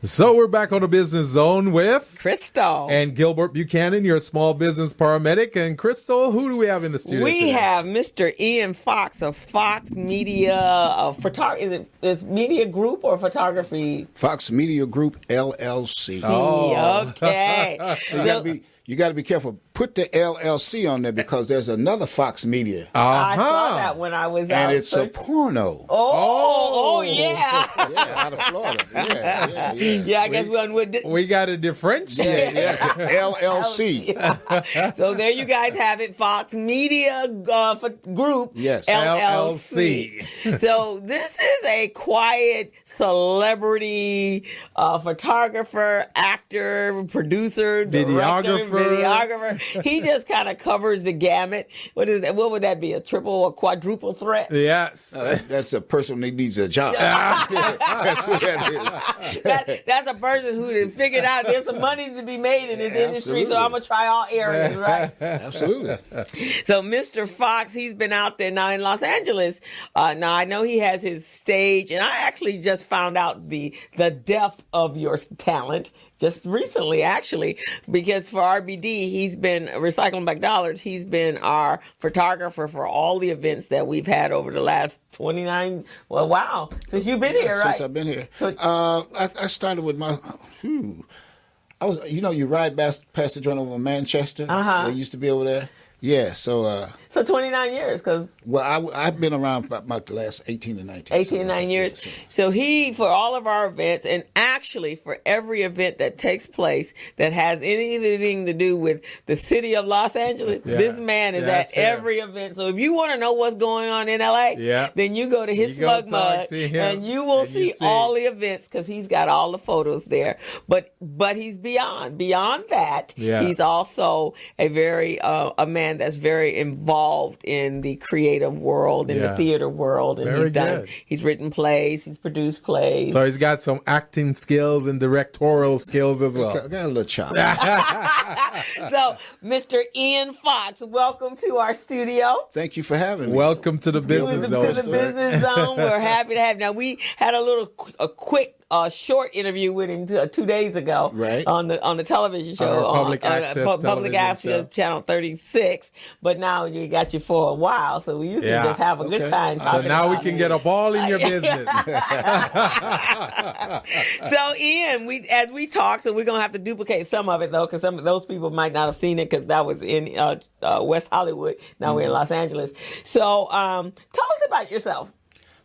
So we're back on the Business Zone with Crystal and Gilbert Buchanan, your small business paramedic. And Crystal, who do we have in the studio We today? have Mr. Ian Foxx of Foxx Media, is media group or photography? Foxx Media Group, LLC. Oh. Okay. So you got to be careful. Put the LLC on there because there's another Foxx Media. I saw that when I was out. And it's a porno. Oh, yeah. Yeah, out of Florida. Yeah, I guess we got to differentiate. Yes, LLC. So there you guys have it, Foxx Media Group, yes, LLC. So this is a quiet celebrity photographer, actor, producer, videographer. He just kind of covers the gamut. What is that? What would that be? A triple or quadruple threat? Yes. That's a person who needs a job. That's what that is. That's a person who has figured out there's some money to be made in this industry, so I'm going to try all areas, right? Absolutely. So Mr. Foxx, he's been out there now in Los Angeles. Now, I know he has his stage, and I actually just found out the depth of your talent just recently, actually, because for RBD, he's been Recycling Back Dollars. He's been our photographer for all the events that we've had over the last 29. Well, wow, since you've been here, right? Since I've been here, I started with my. I was, you ride past the joint over in Manchester. They used to be over there. Yeah, so 29 years, because... Well, I've been around about the last 18 to 19. 18 to 9 years. So he, for all of our events, and actually for every event that takes place that has anything to do with the city of Los Angeles, this man is at every event. So if you want to know what's going on in L.A., then you go to his Smug Mug, and you will see all the events, because he's got all the photos there. But he's beyond that. He's also a very a man that's very involved in the creative world, in the theater world, and he's written plays, he's produced plays. So he's got some acting skills and directorial skills as well. I got a little chop. So, Mr. Ian Foxx, welcome to our studio. Thank you for having me. Welcome to the Business Zone. To the Business Zone. We're happy to have you. Now, we had a quick short interview with him 2 days ago, on the television show, Public Access Channel 36. But now we got you for a while, so we used to just have a good time. So now we can get up all in your business. So Ian, as we talk, so we're gonna have to duplicate some of it though, because some of those people might not have seen it because that was in West Hollywood. Now we're in Los Angeles. So tell us about yourself.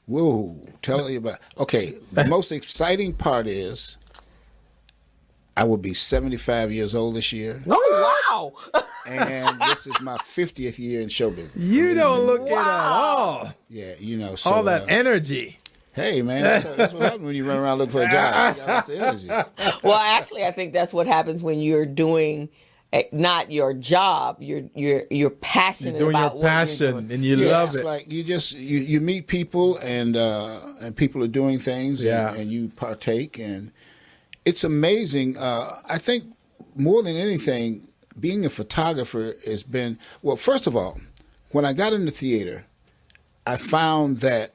Whoa, tell you about. Okay, the most exciting part is I will be 75 years old this year. Oh, wow. And this is my 50th year in show business. You don't look it at all. Yeah, so, all that energy. Hey, man, that's what happens when you run around looking for a job. You got lots of energy. Well, actually, I think that's what happens when you're doing not your job. You're passionate about your passion, what you're doing. and you love it. It's like you meet people and people are doing things and you partake, and it's amazing. I think more than anything, being a photographer has been, well, first of all, when I got into theater, I found that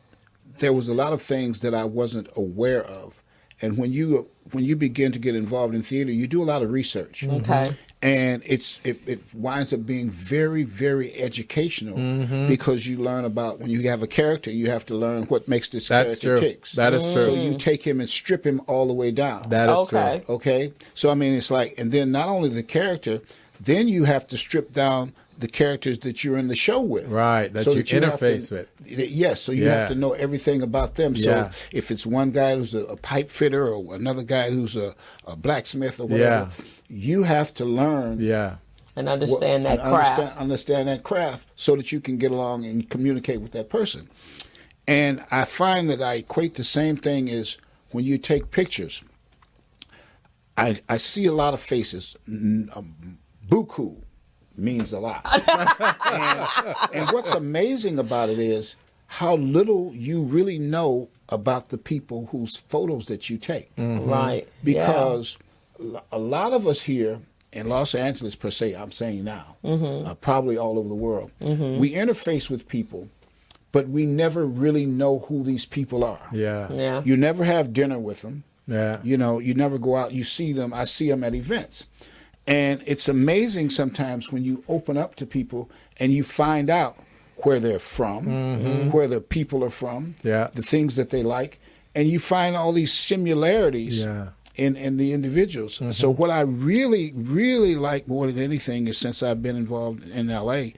there was a lot of things that I wasn't aware of. And when you begin to get involved in theater, you do a lot of research. Okay. And it winds up being very, very educational because you learn about, when you have a character, you have to learn what makes this character tick. That is true. So you take him and strip him all the way down. That is true. Okay? So, I mean, it's like, and then not only the character, then you have to strip down the characters that you're in the show with. Right, that you interface with. Yes, so you have to know everything about them. So if it's one guy who's a pipe fitter or another guy who's a blacksmith or whatever, you have to learn and understand that craft. Understand that craft so that you can get along and communicate with that person. And I find that I equate the same thing as when you take pictures. I see a lot of faces. Buku means a lot. And what's amazing about it is how little you really know about the people whose photos that you take. Right. Because a lot of us here in Los Angeles, per se, I'm saying now, probably all over the world, we interface with people, but we never really know who these people are. Yeah. You never have dinner with them. Yeah. You know, you never go out. You see them. I see them at events. And it's amazing sometimes when you open up to people and you find out where they're from, where the people are from, the things that they like, and you find all these similarities in the individuals. So what I really, really like more than anything is, since I've been involved in L.A.,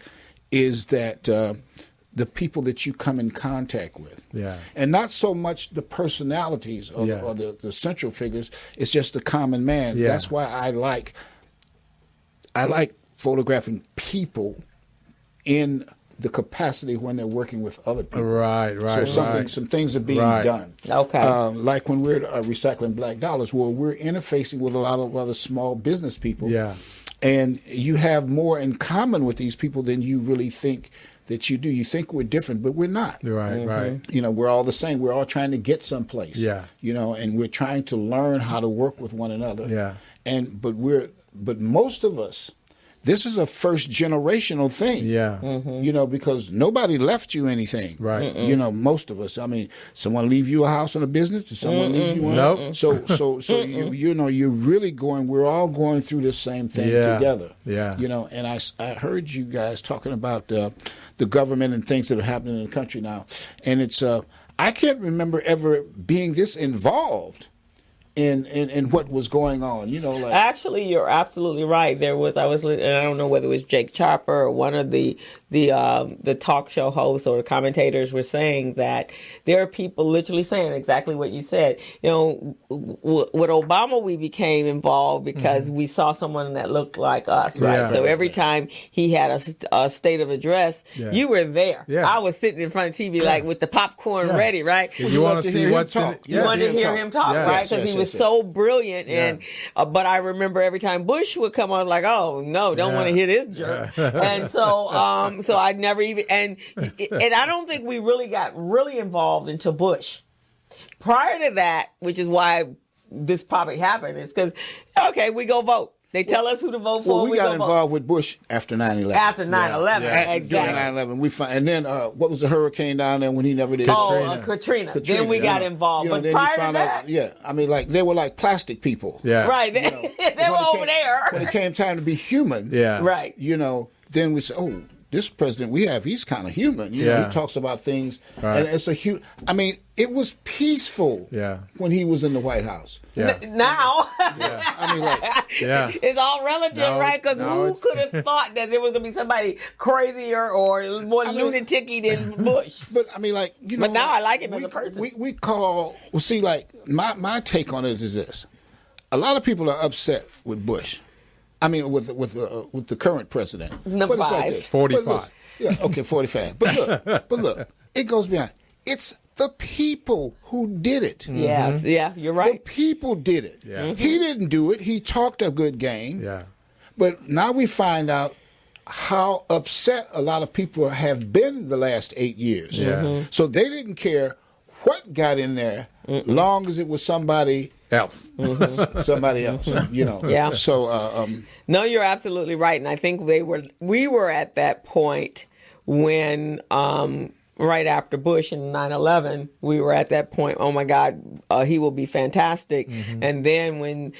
is that the people that you come in contact with. And not so much the personalities or, the central figures, it's just the common man. That's why I like photographing people in the capacity when they're working with other people. So some things are being done. Like when we're recycling black dollars, well, we're interfacing with a lot of other small business people. And you have more in common with these people than you really think that you do. You think we're different, but we're not. You know, we're all the same. We're all trying to get someplace. You know, and we're trying to learn how to work with one another. But most of us, this is a first generational thing. You know, because nobody left you anything. You know, most of us. I mean, someone leave you a house and a business? Did someone leave you one? Nope. So you know, you're really going, we're all going through the same thing together. You know, and I heard you guys talking about the government and things that are happening in the country now. And it's I can't remember ever being this involved in what was going on, you know, like. Actually, you're absolutely right. I was, and I don't know whether it was Jake Chopper or one of the talk show hosts or commentators were saying that there are people literally saying exactly what you said. You know, with Obama, we became involved because we saw someone that looked like us, right? So every time he had a state of address, you were there. I was sitting in front of TV like with the popcorn ready, right? If you want to see what's in it, you wanted to hear him talk, right? Because he was so brilliant. And but I remember every time Bush would come on, like, oh no, don't want to hear this jerk. And so so I never even and I don't think we really got really involved until Bush. Prior to that, which is why this probably happened, is because we go vote. They tell us who to vote for. Well, we got involved with Bush after 9/11. After 9/11, exactly. 9/11, we find, and then what was the hurricane down there when he never did? Katrina. Then we got involved. You know, but prior to that, I mean, like they were like plastic people. Right. They were over there. When it came time to be human, right. You know, then we said, oh, this president we have, he's kind of human. You know, he talks about things, and it's a I mean, it was peaceful when he was in the White House. Now, I mean, like, it's all relative, right? Because who could have thought that there was going to be somebody crazier or more lunatic-y than Bush? But I mean, like, you know. But now I like him as a person. We call, well, see, like, my take on it is this. A lot of people are upset with Bush. I mean, with the current president. Number 5. 45. Okay, 45. But look, it goes beyond. It's the people who did it. You're right. The people did it. He didn't do it. He talked a good game. But now we find out how upset a lot of people have been the last 8 years. So they didn't care what got in there, long as it was somebody else. Somebody else, you know. So no, you're absolutely right. And I think we were at that point when right after Bush in 9/11, we were at that point. Oh my God, he will be fantastic. And then when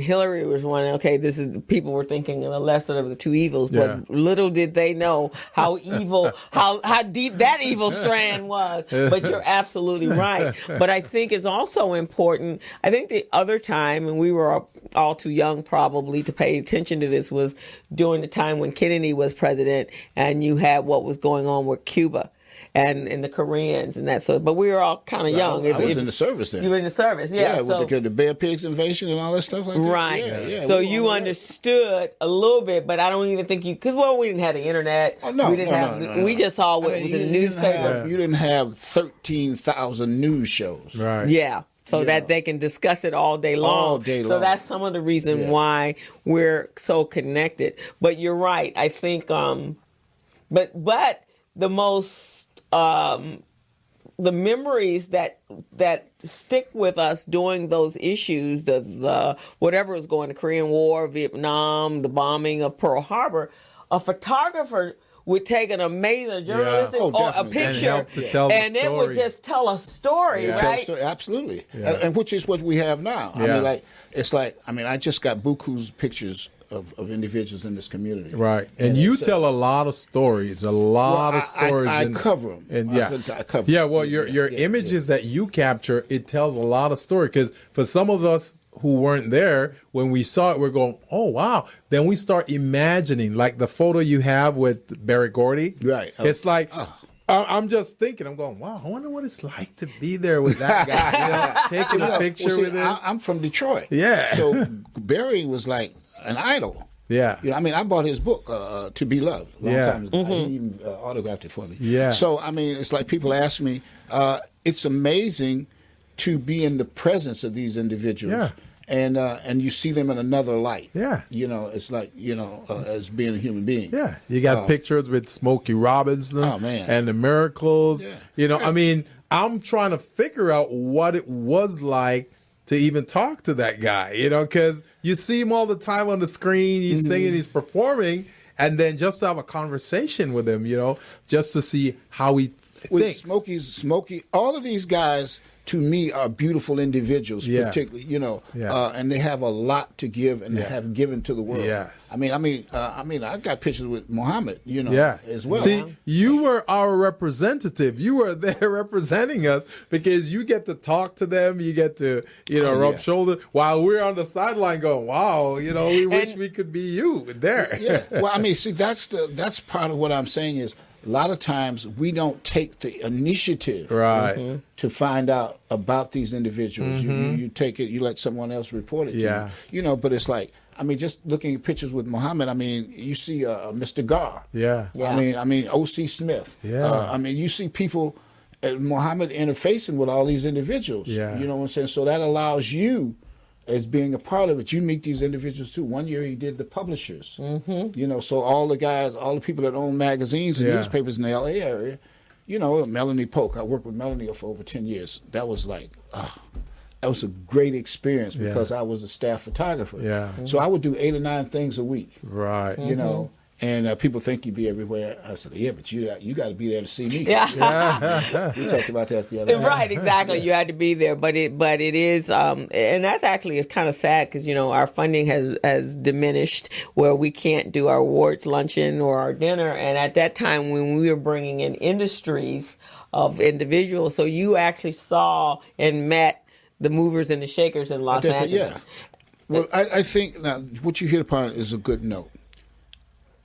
Hillary was running, okay, this is people were thinking of the lesser of the two evils. But little did they know how evil, how deep that evil strand was. But you're absolutely right. But I think it's also important. I think the other time, and we were all too young probably to pay attention to this, was during the time when Kennedy was president, and you had what was going on with Cuba. And the Koreans and that sort of, but we were all kind of young. I was in the service then. You were in the service, with the Bear Pigs invasion and all that stuff like that. Right. So you understood a little bit, but I don't even think you, because we didn't have the internet. We just saw what was in the newspaper. You didn't have 13,000 news shows. Right. Yeah. So that they can discuss it all day long. All day long. So that's some of the reason why we're so connected. But you're right. I think, but the most, the memories that stick with us during those issues, the whatever was going, the Korean War, Vietnam, the bombing of Pearl Harbor, a photographer would take an amazing journalistic Oh, or a definitely. picture And help to tell the and it would story. just tell a story, Yeah. right? Absolutely. And which is what we have now. I Yeah. mean, I just got buku's pictures of individuals in this community. Right. And you it's, tell a lot of stories, of stories. I cover them. And I cover yeah, them. well, your images that you capture, it tells a lot of story. Because for some of us who weren't there, when we saw it, we're going, oh, wow. Then we start imagining, like the photo you have with Barry Gordy. Right. It's like... I'm just thinking, I'm going, wow, I wonder what it's like to be there with that guy, taking a picture with him. I'm from Detroit. Yeah. So Barry was like an idol. Yeah. I mean, I bought his book, To Be Loved, a long time ago. Mm-hmm. He even autographed it for me. Yeah. So, I mean, it's like people ask me, it's amazing to be in the presence of these individuals. Yeah. And you see them in another light. Yeah. It's like, as being a human being. Yeah. You got pictures with Smokey Robinson and the Miracles. Yeah. I mean, I'm trying to figure out what it was like to even talk to that guy, because you see him all the time on the screen, he's singing, he's performing, and then just to have a conversation with him, just to see how he thinks. Smokey, all of these guys, to me, are beautiful individuals, particularly, and they have a lot to give and they have given to the world. Yes. I mean, I got pictures with Muhammad, as well. See, you were our representative. You were there representing us because you get to talk to them. You get to, rub shoulders while we're on the sideline going, wow, we wish we could be you there. Yeah. Well, I mean, see, that's part of what I'm saying is, a lot of times we don't take the initiative to find out about these individuals. You take it, you let someone else report it to you. But it's like, I mean, just looking at pictures with Muhammad, I mean, you see Mr. Gar. Yeah. I mean, O.C. Smith. Yeah. I mean, you see people, Muhammad interfacing with all these individuals. Yeah. You know what I'm saying? So that allows you, as being a part of it, you meet these individuals too. One year he did the publishers. So all the people that own magazines and newspapers in the L.A. area, Melanie Polk. I worked with Melanie for over 10 years. That was like, that was a great experience because I was a staff photographer. Yeah. So I would do 8 or 9 things a week. Right. And people think you'd be everywhere. I said, yeah, but you got to be there to see me. Yeah. We talked about that the other night. Right, exactly. You had to be there, but it is, and that's actually it's kind of sad because our funding has diminished where we can't do our awards luncheon or our dinner. And at that time, when we were bringing in industries of individuals, so you actually saw and met the movers and the shakers in Los Angeles. Yeah. Well, I think now what you hit upon is a good note.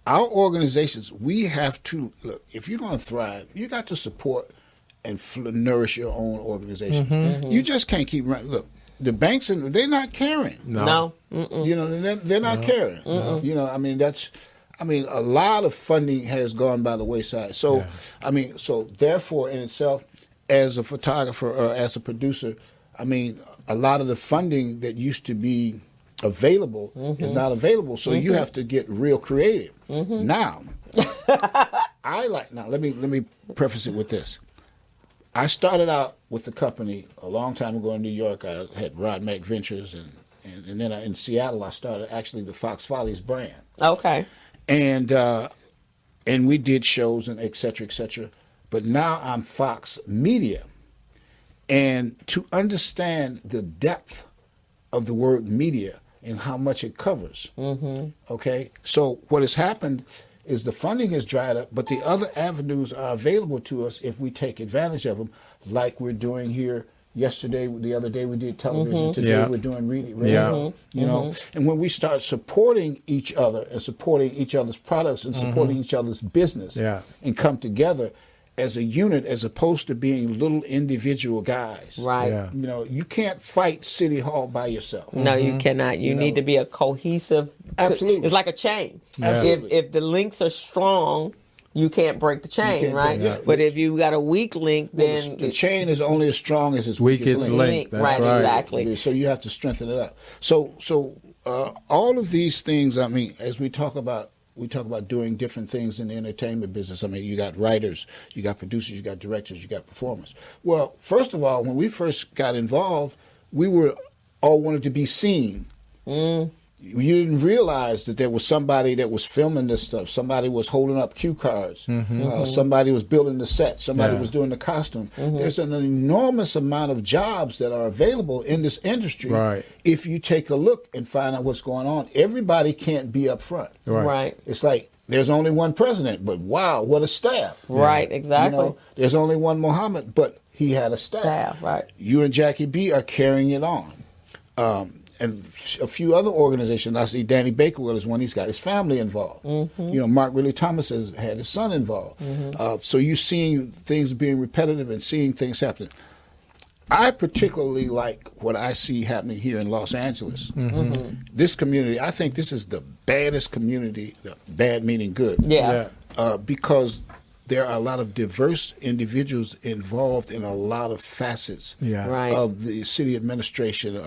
Our organizations, we have to look. If you're going to thrive, you got to support and nourish your own organization. You just can't keep running. Look, the banks, they're not caring. No. They're not caring. I mean, a lot of funding has gone by the wayside. So, so therefore, in itself, as a photographer or as a producer, I mean, a lot of the funding that used to be available is not available. So you have to get real creative. Now, let me preface it with this. I started out with the company a long time ago in New York. I had Rod Mack Ventures, and then in Seattle, I started actually the Fox Follies brand. Okay. And we did shows and et cetera. But now I'm Fox Media. And to understand the depth of the word media and how much it covers, okay? So what has happened is the funding has dried up, but the other avenues are available to us if we take advantage of them, like we're doing here yesterday. The other day we did television. Today we're doing radio. And when we start supporting each other and supporting each other's products and supporting each other's business and come together as a unit, as opposed to being little individual guys. Right. Yeah. You can't fight City Hall by yourself. No, you cannot. You need to be a cohesive. Absolutely. It's like a chain. Absolutely. If the links are strong, you can't break the chain, right? But if you got a weak link, then the chain is only as strong as its weakest link. That's right, exactly. So you have to strengthen it up. So all of these things, I mean, as we talk about doing different things in the entertainment business. I mean, you got writers, you got producers, you got directors, you got performers. Well, first of all, when we first got involved, we were all wanted to be seen. you didn't realize that there was somebody that was filming this stuff. Somebody was holding up cue cards. Somebody was building the set. Somebody was doing the costume. There's an enormous amount of jobs that are available in this industry. Right. If you take a look and find out what's going on, everybody can't be up front. Right. It's like there's only one president, but wow, what a staff. Right, exactly. You know, there's only one Muhammad, but he had a staff. Right. You and Jackie B are carrying it on. And a few other organizations. I see Danny Bakewell is one. He's got his family involved. You know, Mark Ridley Thomas has had his son involved. So you're seeing things being repetitive and seeing things happening. I particularly like what I see happening here in Los Angeles. This community, I think this is the baddest community, bad meaning good. Because there are a lot of diverse individuals involved in a lot of facets of the city administration,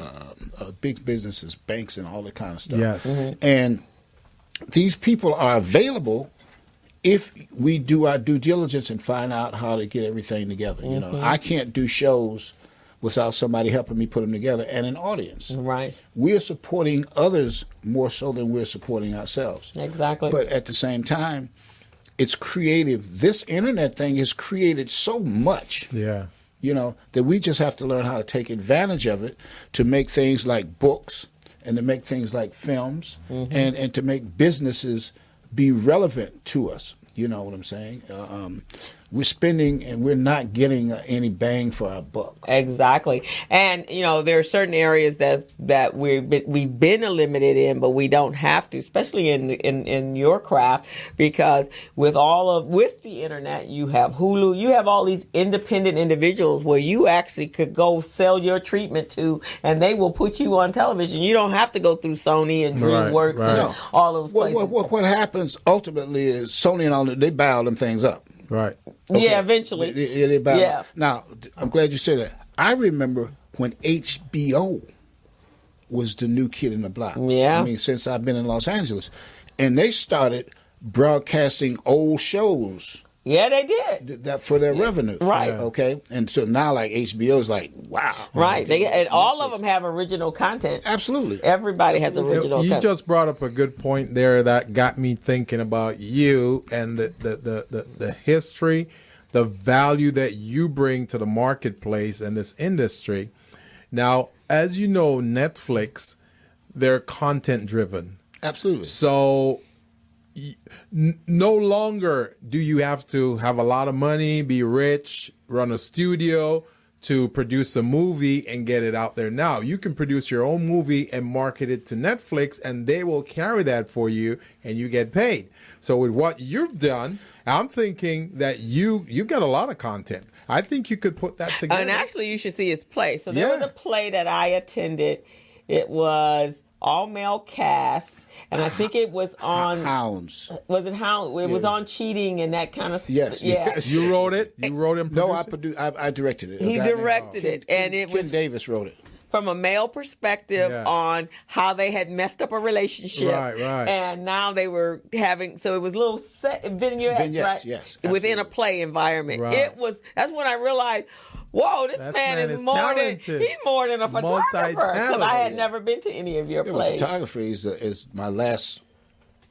big businesses, banks, and all that kind of stuff. And these people are available if we do our due diligence and find out how to get everything together. You know, I can't do shows without somebody helping me put them together and an audience. Right. We are supporting others more so than we're supporting ourselves. Exactly. But at the same time, it's creative. This internet thing has created so much, you know, that we just have to learn how to take advantage of it to make things like books and to make things like films and to make businesses be relevant to us. You know what I'm saying? We're spending and we're not getting any bang for our buck. Exactly. And, you know, there are certain areas that we've been limited in, but we don't have to, especially in your craft, because with the internet, you have Hulu, you have all these independent individuals where you actually could go sell your treatment to, and they will put you on television. You don't have to go through Sony and DreamWorks and all those places. What happens ultimately is Sony and all that, they buy all them things up. Right. Okay. Yeah, eventually. They buy them up. Now, I'm glad you said that. I remember when HBO was the new kid in the block. Yeah. I mean, since I've been in Los Angeles. And they started broadcasting old shows. Yeah, they did. That for their revenue. Right. Okay. And so now, like, HBO is like, wow. Right. And all of them have original content. Absolutely. Everybody has original content. You just brought up a good point there that got me thinking about you and the history, the value that you bring to the marketplace and this industry. Now, as you know, Netflix, they're content driven. Absolutely. So no longer do you have to have a lot of money, be rich, run a studio to produce a movie and get it out there. Now you can produce your own movie and market it to Netflix, and they will carry that for you and you get paid. So with what you've done, I'm thinking that you've got a lot of content. I think you could put that together. And actually, you should see his play. So there was a play that I attended. It was all male cast. And I think it was on Hounds. Was it Hounds? It was on cheating and that kind of stuff. Yes. You wrote it? You wrote it and produced it? No, I directed it. He directed it. And it was... Ken Davis wrote it. From a male perspective on how they had messed up a relationship. Right. And now they were having... So it was little vignettes, right? Yes. Within a play environment. Right. That's when I realized... Whoa, this man is more talented. He's more than a photographer. Because I had never been to any of your plays. Photography is my last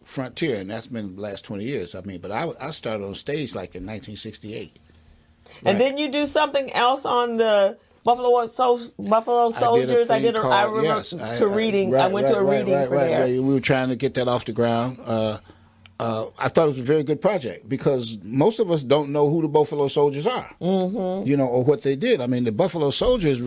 frontier, and that's been the last 20 years. I mean, but I started on stage like in 1968. And then you do something else on the Buffalo Soldiers. I went to a reading for there. We were trying to get that off the ground. I thought it was a very good project because most of us don't know who the Buffalo Soldiers are, you know, or what they did. I mean, the Buffalo Soldiers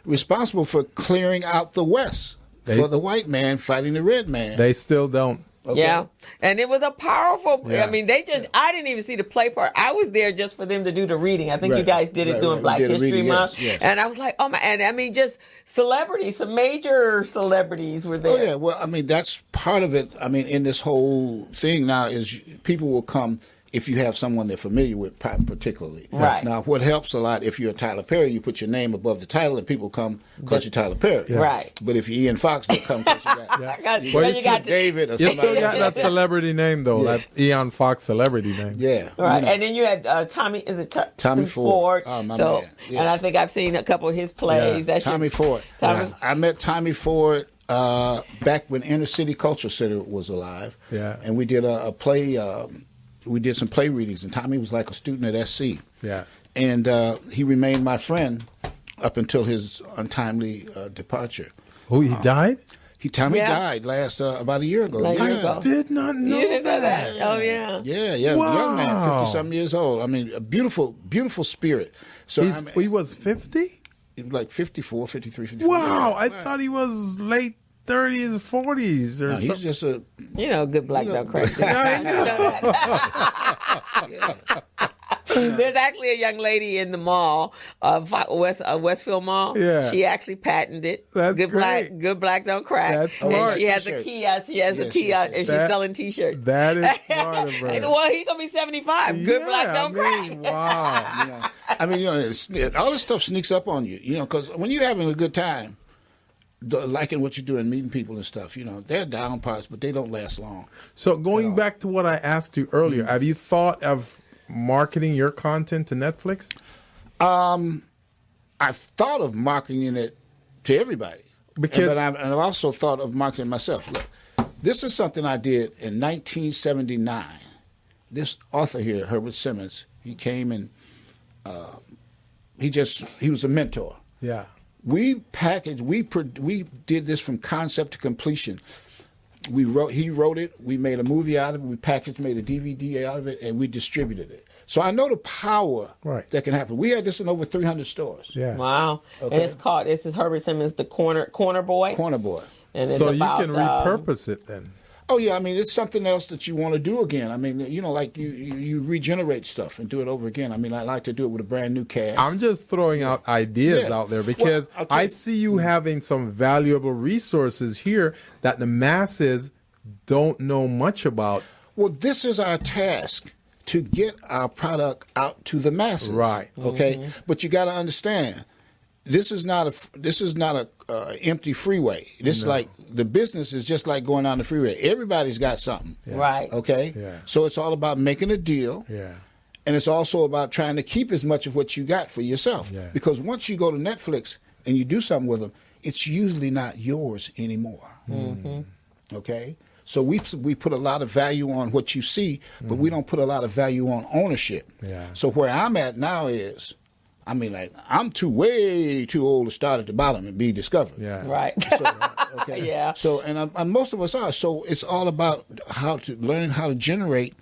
responsible for clearing out the West for the white man fighting the red man. They still don't. Okay. Yeah, and it was a powerful. I mean, I didn't even see the play part. I was there just for them to do the reading. I think you guys did it during Black History Month, and I was like, oh my! And I mean, just celebrities, some major celebrities were there. Oh yeah, well, I mean, that's part of it. I mean, in this whole thing now is people will come if you have someone they're familiar with, particularly. Right. Now, what helps a lot, if you're Tyler Perry, you put your name above the title and people come because you're Tyler Perry. Yeah. Right. But if you're Ian Foxx, they'll come because you got David or you somebody. You still got that celebrity name, though, that Ian Foxx celebrity name. Yeah. Right. You know. And then you had Tommy Ford. Oh, my man. Yes. And I think I've seen a couple of his plays. Tommy Ford. I met Tommy Ford back when Inner City Culture Center was alive. Yeah. And we did a play. We did some play readings, and Tommy was like a student at SC. Yes. And he remained my friend up until his untimely departure. Oh, he died? Tommy died about a year ago. I did not know You didn't know that. that? Oh, yeah. Yeah. Wow. Young man, 50-something years old. I mean, a beautiful, beautiful spirit. So He was 50? like 54, 53, 54. Wow, I thought he was late 30s, 40s or No, something. he's just a... Good black don't crack. I know. There's actually a young lady in the mall, Westfield Mall. Yeah. She actually patented That's good great. black don't crack. That's smart. And she has a key out. She has a key out, and she's selling T-shirts. That is smart of her. Well, he's gonna be 75. Good black don't crack. Wow. I mean, all this stuff sneaks up on you, because when you're having a good time, liking what you're doing, meeting people and stuff, they're down parts, but they don't last long. So going back to what I asked you earlier, have you thought of marketing your content to Netflix? I've thought of marketing it to everybody, but I've also thought of marketing myself. Look, this is something I did in 1979. This author here, Herbert Simmons, he came and he was a mentor. Yeah. We did this from concept to completion. He wrote it, we made a movie out of it, we packaged, made a DVD out of it, and we distributed it. So I know the power that can happen. We had this in over 300 stores. Yeah. Wow. Okay. And this is Herbert Simmons, the Corner Boy. Corner Boy. And it's So about, you can repurpose it then. Oh yeah, I mean it's something else that you want to do again. I mean, like you regenerate stuff and do it over again. I mean, I like to do it with a brand new cast. I'm just throwing out ideas out there because I see you having some valuable resources here that the masses don't know much about. Well, this is our task, to get our product out to the masses. Right. Okay. Mm-hmm. But you got to understand, this is not a empty freeway. This like the business is just like going down the freeway. Everybody's got something. Yeah. Right. Okay. Yeah. So it's all about making a deal. Yeah. And it's also about trying to keep as much of what you got for yourself. Yeah. Because once you go to Netflix and you do something with them, it's usually not yours anymore. Mm-hmm. Okay. So we put a lot of value on what you see, but we don't put a lot of value on ownership. Yeah. So where I'm at now is, I mean, like, I'm way too old to start at the bottom and be discovered. Yeah. Right. So, okay. Yeah. So, and most of us are. So it's all about learning how to generate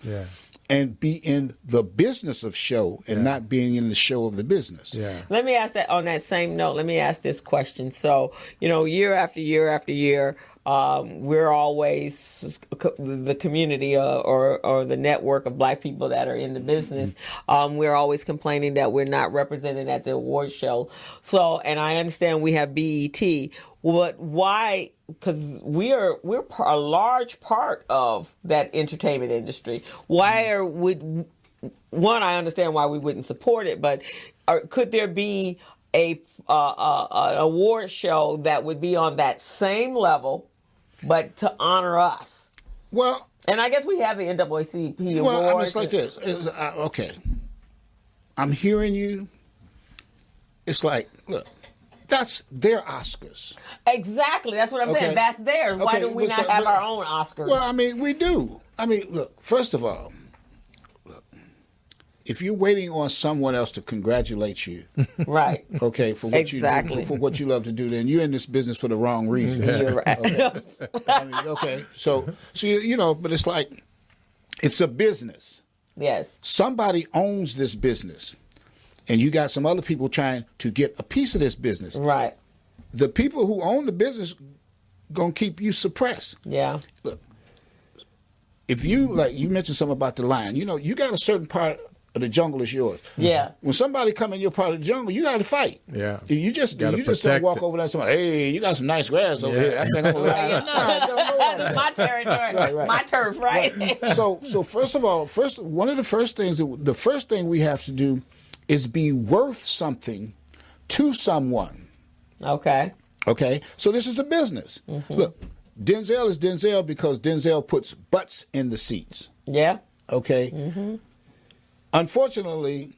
and be in the business of show and not being in the show of the business. Yeah. Let me ask that on that same note. Let me ask this question. So, year after year after year, we're always the community or the network of black people that are in the business. We're always complaining that we're not represented at the award show. So, and I understand we have BET. Why? Because we're a large part of that entertainment industry. One, I understand why we wouldn't support it, but could there be an award show that would be on that same level, but to honor us? Well, and I guess we have the NAACP awards. Well, I mean, it's like this. Okay, I'm hearing you. It's like, look, that's their Oscars. Exactly. That's what I'm saying. That's theirs. Why do we not have our own Oscars? Well, I mean, we do. I mean, look, first of all, if you're waiting on someone else to congratulate you, right? Okay, for what you do, for what you love to do, then you're in this business for the wrong reason. You're right. Okay. I mean, okay, so but it's like it's a business. Yes. Somebody owns this business, and you got some other people trying to get a piece of this business. Right. The people who own the business gonna keep you suppressed. Yeah. Look, if you mentioned something about the lion, you got a certain part of the jungle is yours. Yeah. When somebody come in your part of the jungle, you got to fight. Yeah. You just don't walk over there and say, "Hey, you got some nice grass over here." I think I'm gonna That's my territory. Right. My turf, right? So first of all, one of the first thing we have to do is be worth something to someone. Okay. Okay. So this is a business. Mm-hmm. Look, Denzel is Denzel because Denzel puts butts in the seats. Yeah. Okay. Mm-hmm. Unfortunately,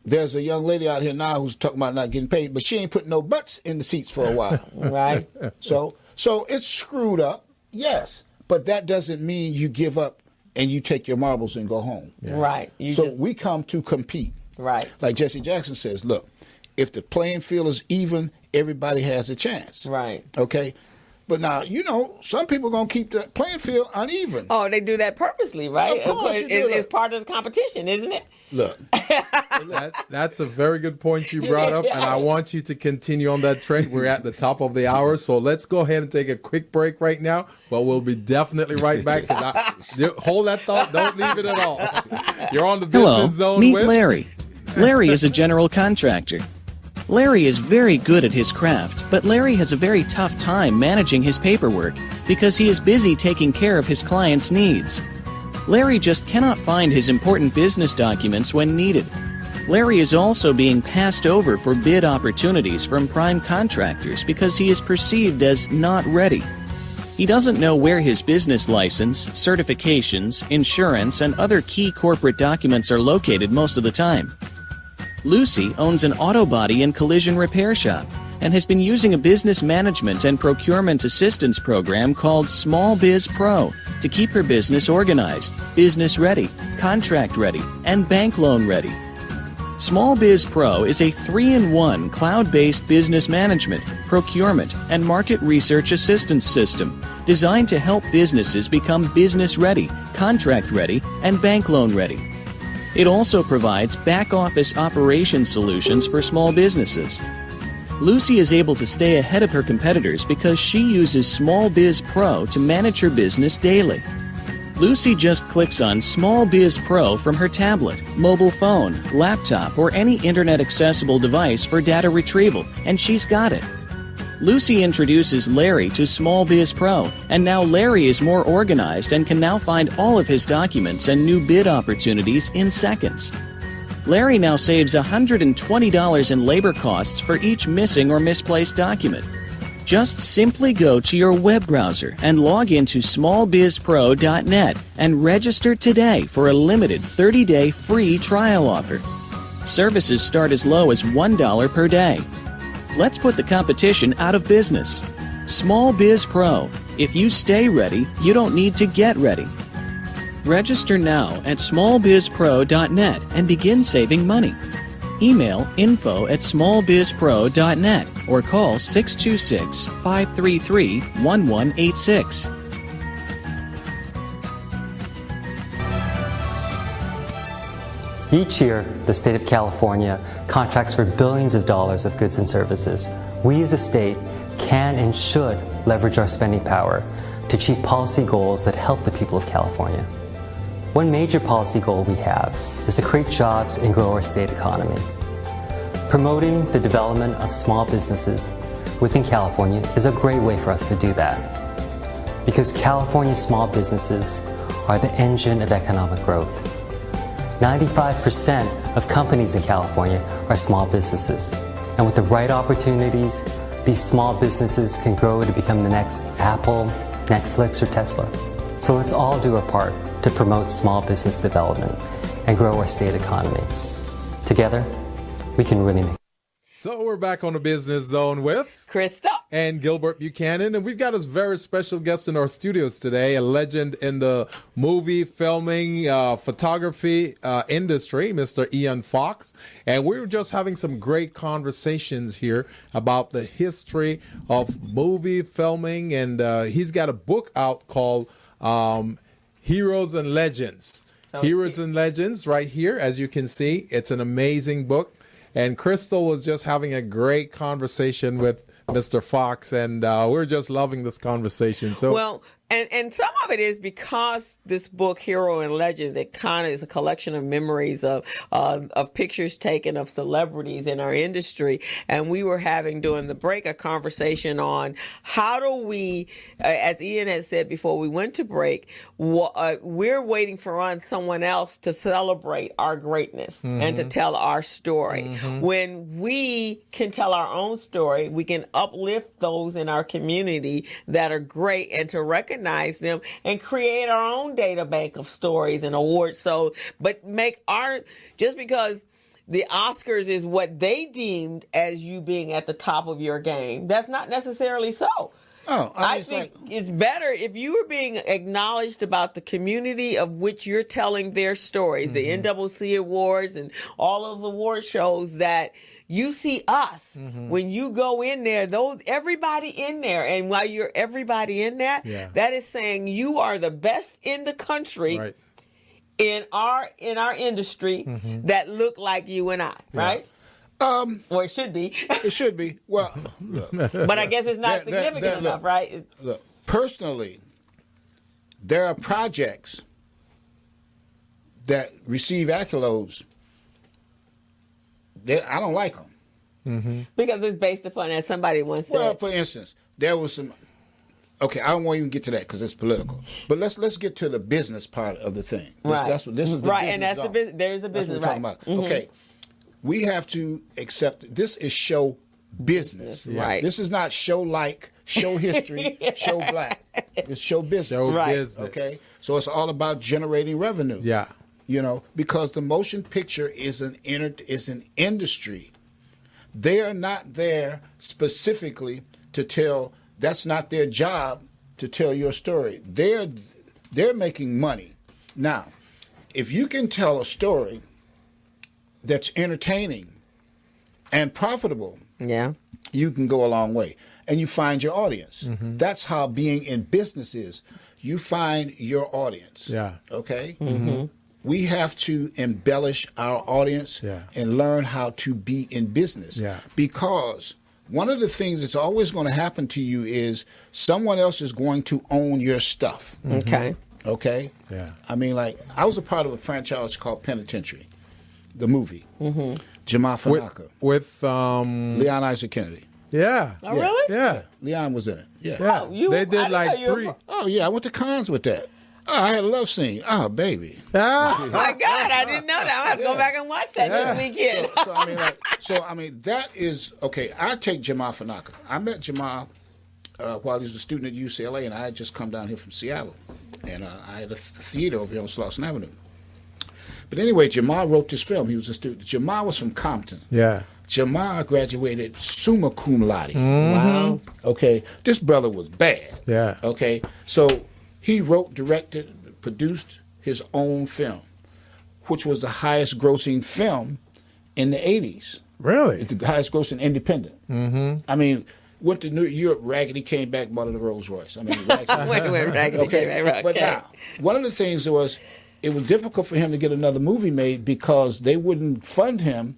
there's a young lady out here now who's talking about not getting paid, but she ain't putting no butts in the seats for a while. Right. So So it's screwed up, yes, but that doesn't mean you give up and you take your marbles and go home. Yeah. Right. We come to compete. Right. Like Jesse Jackson says, look, if the playing field is even, everybody has a chance. Right. Okay? But now, some people are going to keep the playing field uneven. Oh, they do that purposely, right? Of course It's part of the competition, isn't it? Look. That's a very good point you brought up, and I want you to continue on that trend. We're at the top of the hour, so let's go ahead and take a quick break right now, but we'll be definitely right back. Hold that thought. Don't leave it at all. You're on the Business Zone meet with Larry. Larry is a general contractor. Larry is very good at his craft, but Larry has a very tough time managing his paperwork because he is busy taking care of his clients' needs. Larry just cannot find his important business documents when needed. Larry is also being passed over for bid opportunities from prime contractors because he is perceived as not ready. He doesn't know where his business license, certifications, insurance, and other key corporate documents are located most of the time. Lucy owns an auto body and collision repair shop and has been using a business management and procurement assistance program called Small Biz Pro to keep her business organized, business ready, contract ready, and bank loan ready. Small Biz Pro is a 3-in-1 cloud-based business management, procurement, and market research assistance system designed to help businesses become business ready, contract ready, and bank loan ready. It also provides back-office operation solutions for small businesses. Lucy is able to stay ahead of her competitors because she uses Small Biz Pro to manage her business daily. Lucy just clicks on Small Biz Pro from her tablet, mobile phone, laptop, or any internet-accessible device for data retrieval, and she's got it. Lucy introduces Larry to Small Biz Pro, and now Larry is more organized and can now find all of his documents and new bid opportunities in seconds. Larry now saves $120 in labor costs for each missing or misplaced document. Just simply go to your web browser and log into smallbizpro.net and register today for a limited 30-day free trial offer. Services start as low as $1 per day. Let's put the competition out of business. Small Biz Pro. If you stay ready, you don't need to get ready. Register now at smallbizpro.net and begin saving money. Email info@smallbizpro.net or call 626-533-1186. Each year, the state of California contracts for billions of dollars of goods and services. We as a state can and should leverage our spending power to achieve policy goals that help the people of California. One major policy goal we have is to create jobs and grow our state economy. Promoting the development of small businesses within California is a great way for us to do that, because California small businesses are the engine of economic growth. 95% of companies in California are small businesses, and with the right opportunities, these small businesses can grow to become the next Apple, Netflix, or Tesla. So let's all do our part to promote small business development and grow our state economy. Together, we can really make. So we're back on the Business Zone with Krista and Gilbert Buchanan, and we've got a very special guest in our studios today, a legend in the movie, filming, photography industry, Mr. Ian Foxx. And we were just having some great conversations here about the history of movie filming, and he's got a book out called Heroes and Legends. Heroes and Legends right here, as you can see. It's an amazing book. And Crystal was just having a great conversation with Mr. Foxx, and we're just loving this conversation. So, well, and some of it is because this book, Hero and Legends, it kind of is a collection of memories of pictures taken of celebrities in our industry. And we were having, during the break, a conversation on how do we, as Ian had said before we went to break, we're waiting for someone else to celebrate our greatness and to tell our story. When we can tell our own story, we can uplift those in our community that are great and to recognize them and create our own data bank of stories and awards. So, but just because the Oscars is what they deemed as you being at the top of your game, that's not necessarily so. Oh, I think it's better if you were being acknowledged about the community of which you're telling their stories, the NCCC awards and all of the award shows, that you see us when you go in there, everybody in there, and while you're everybody in there, that is saying you are the best in the country. Right. In our industry that look like you and I, right? Or it should be. It should be. Well, look, but I guess it's not significant enough, right? Look, personally, there are projects that receive accolades. I don't like them. Because it's based upon, as somebody once said. Well, for instance, there was some. Okay, I don't want to even get to that because it's political. But let's get to the business part of the thing. Right. This is the right, and that's the business. There's a business. That's what we're talking about. Okay, we have to accept this is show business. Right. This is not show history, show black. It's show business. Show business. Okay, so it's all about generating revenue. Yeah. You know, because the motion picture is an industry. They are not there specifically to tell. That's not their job to tell your story. They're making money. Now, if you can tell a story that's entertaining and profitable, you can go a long way. And you find your audience. That's how being in business is. You find your audience. Yeah. Okay? We have to embellish our audience and learn how to be in business. Because one of the things that's always going to happen to you is someone else is going to own your stuff. Okay. Okay? Yeah. I mean, like, I was a part of a franchise called Penitentiary, the movie. Jamal Fanaka. With Leon Isaac Kennedy. Yeah. Oh, really? Yeah. Leon was in it. Yeah. Oh, they did like 3. Oh, yeah. I went to cons with that. Oh, I had a love scene. Oh, baby. Oh, my God. I didn't know that. I have to go back and watch that this weekend. I mean, that is, okay, I take Jamal Fanaka. I met Jamal while he was a student at UCLA, and I had just come down here from Seattle. And I had a theater over here on Slauson Avenue. But anyway, Jamal wrote this film. He was a student. Jamal was from Compton. Yeah. Jamal graduated summa cum laude. Wow. Okay. This brother was bad. Yeah. Okay. So he wrote, directed, produced his own film, which was the highest grossing film in the 80s. Really? The highest grossing independent. I mean, went to New York, Raggedy came back, bought a Rolls Royce. I mean, Raggedy came back. But now, one of the things was, it was difficult for him to get another movie made because they wouldn't fund him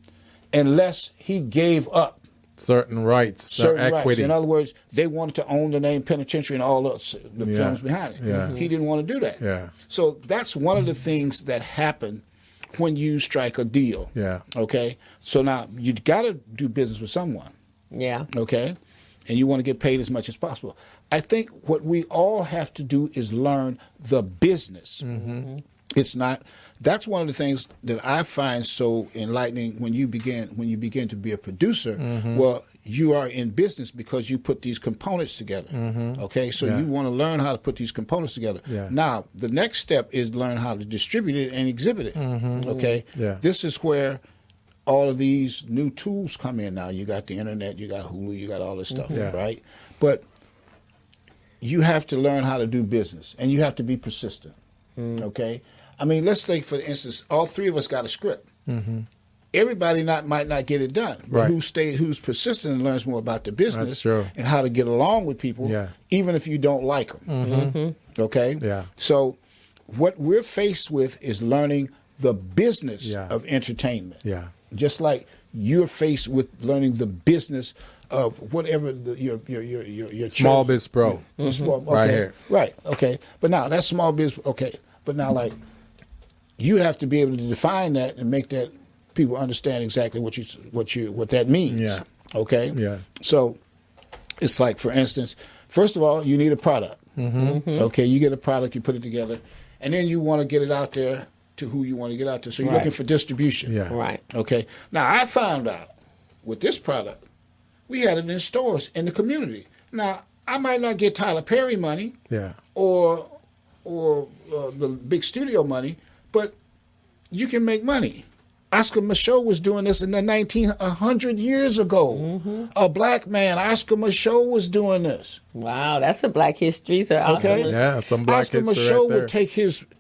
unless he gave up certain rights, equity. In other words, they wanted to own the name Penitentiary and all the films behind it. Yeah. He didn't want to do that. Yeah. So that's one of the things that happen when you strike a deal. Yeah. Okay? So now you got to do business with someone. Yeah. Okay? And you want to get paid as much as possible. I think what we all have to do is learn the business. It's not. That's one of the things that I find so enlightening when you begin to be a producer. Well, you are in business because you put these components together. Okay, so you want to learn how to put these components together. Now, the next step is learn how to distribute it and exhibit it. Okay, this is where all of these new tools come in. Now you got the internet, you got Hulu, you got all this stuff, right? But you have to learn how to do business, and you have to be persistent. Okay. I mean, let's think, for instance, all 3 of us got a script. Everybody might not get it done, but who's persistent and learns more about the business and how to get along with people, even if you don't like them. Okay? Yeah. So what we're faced with is learning the business of entertainment. Yeah. Just like you're faced with learning the business of whatever your small biz pro. Right here. Right. Okay. But now that's small biz. Okay. But now, like, you have to be able to define that and make that people understand exactly what that means. Yeah. Okay. Yeah. So it's like, for instance, first of all, you need a product. Okay. You get a product, you put it together, and then you want to get it out there to who you want to get out to. So you're looking for distribution. Yeah. Right. Okay. Now I found out with this product, we had it in stores in the community. Now I might not get Tyler Perry money. Yeah. Or the big studio money, but you can make money. Oscar Micheaux was doing this in the 100 years ago. A black man, Oscar Micheaux, was doing this. Wow, that's a Black history. So Okay, yeah, some Black Oscar history Micheaux right there. would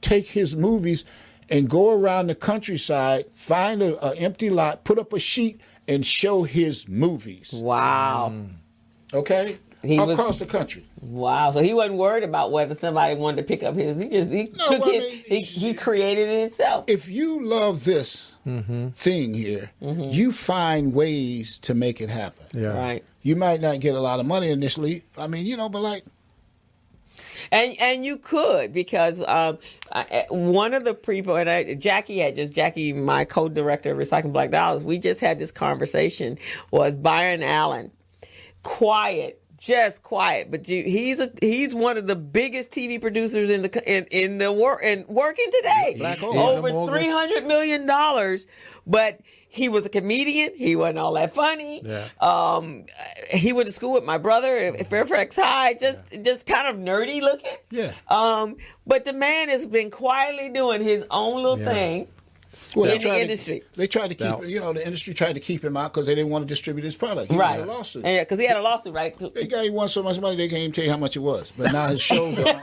take his movies and go around the countryside, find an empty lot, put up a sheet, and show his movies. Wow. Okay, across the country. Wow. So he wasn't worried about whether somebody wanted to pick up his. He created it himself. If you love this thing here, you find ways to make it happen. Yeah. Right. You might not get a lot of money initially. I mean, but like. And you could, because one of the people, and Jackie, my co-director of Recycling Black Dollars, we just had this conversation, was Byron Allen. Just quiet, but he's one of the biggest TV producers working today. Over $300 million, but he was a comedian. He wasn't all that funny. Yeah. He went to school with my brother at Fairfax High, just kind of nerdy looking. Yeah. But the man has been quietly doing his own little thing. Well, in the industry. They tried to keep, the industry tried to keep him out because they didn't want to distribute his product. He Right. had a lawsuit. Yeah, because he had a lawsuit, right? He won so much money they can't even tell you how much it was. But now his shows are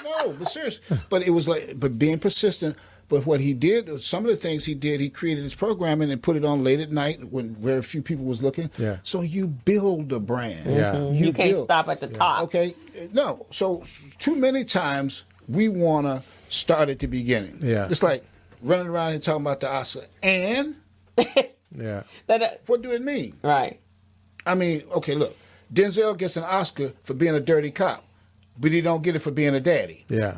no, but seriously. But it was but being persistent. But what he did, some of the things he did, he created his programming and put it on late at night when very few people was looking. Yeah. So you build a brand. Yeah. You can't stop at the top. Okay. No. So too many times we want to start at the beginning. Yeah. It's like running around and talking about the Oscar. And Yeah. what do it mean? Right. I mean, okay, look. Denzel gets an Oscar for being a dirty cop, but he don't get it for being a daddy. Yeah.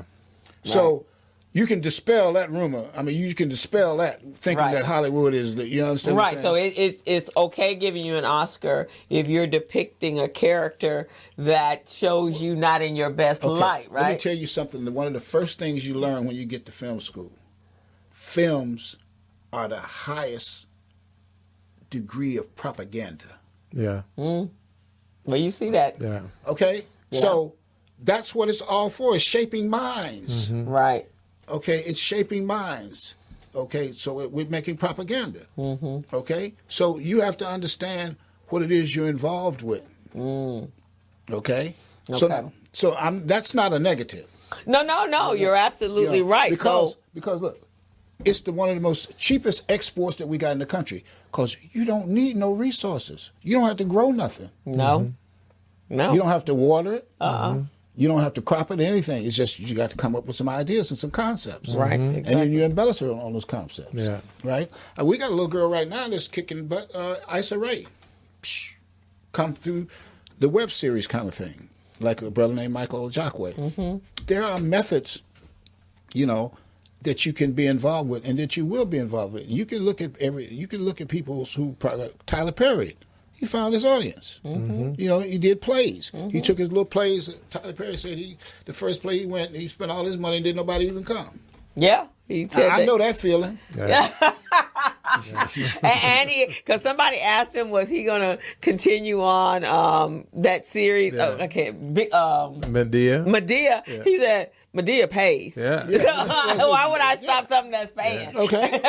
So you can dispel that rumor. I mean, you can dispel that thinking that Hollywood is, you understand what I'm saying? So it's okay giving you an Oscar if you're depicting a character that shows you not in your best light, right? Let me tell you something. One of the first things you learn when you get to film school, films are the highest degree of propaganda. Yeah. Well, you see that. Yeah. Okay? Yeah. So that's what it's all for. It's shaping minds. Right. Okay? It's shaping minds. Okay? So we're making propaganda. Okay? So you have to understand what it is you're involved with. Okay? So that's not a negative. No. You're absolutely right. Because look, it's one of the most cheapest exports that we got in the country. Because you don't need no resources. You don't have to grow nothing. No. You don't have to water it. You don't have to crop it or anything. It's just you got to come up with some ideas and some concepts. Right. And then you embellish it on those concepts. Yeah. Right? We got a little girl right now that's kicking butt, Issa Rae. Come through the web series kind of thing. Like a brother named Michael Jackway. There are methods, that you can be involved with and that you will be involved with. You can look at people Tyler Perry. He found his audience. He did plays. He took his little plays. Tyler Perry said the first play he went, he spent all his money and didn't nobody even come. Yeah. He said I know that feeling. Yeah. and because somebody asked him, was he going to continue on that series? Medea. Medea. Yeah. He said, Medea pays. Yeah. Why would I stop something that's paying? Yeah. Okay.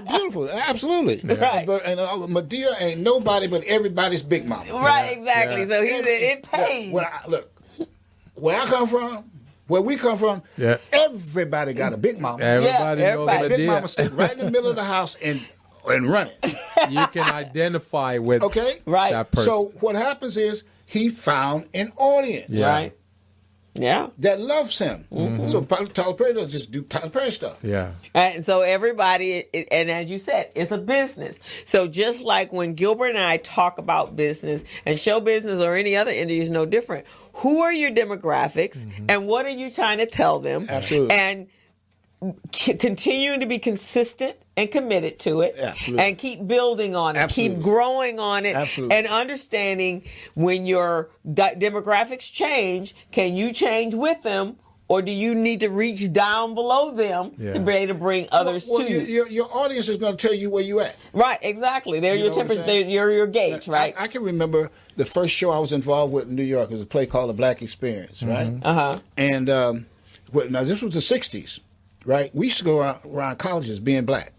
Beautiful. Absolutely. Right. And Medea ain't nobody but everybody's big mama. Right, exactly. Yeah. So he said it pays. Where I come from, where we come from, everybody got a big mama. Everybody knows Medea. Big mama sit right in the middle of the house and run it. You can identify with that person. So what happens is he found an audience. Yeah. Right. Yeah. That loves him. So Tyler Perry doesn't just do Tyler Perry stuff. Yeah. And so everybody, and as you said, it's a business. So just like when Gilbert and I talk about business, and show business or any other industry is no different. Who are your demographics and what are you trying to tell them? Absolutely. And continuing to be consistent and committed to it. Absolutely. And keep building on it. Absolutely. Keep growing on it. Absolutely. And understanding when your demographics change, can you change with them? Or do you need to reach down below them to be able to bring others to you? Your audience is going to tell you where you at. Right, exactly. They're your temperature. They're your gauge, right? I can remember the first show I was involved with in New York. It was a play called The Black Experience, right? And now this was the 60s, right? We used to go around colleges being black.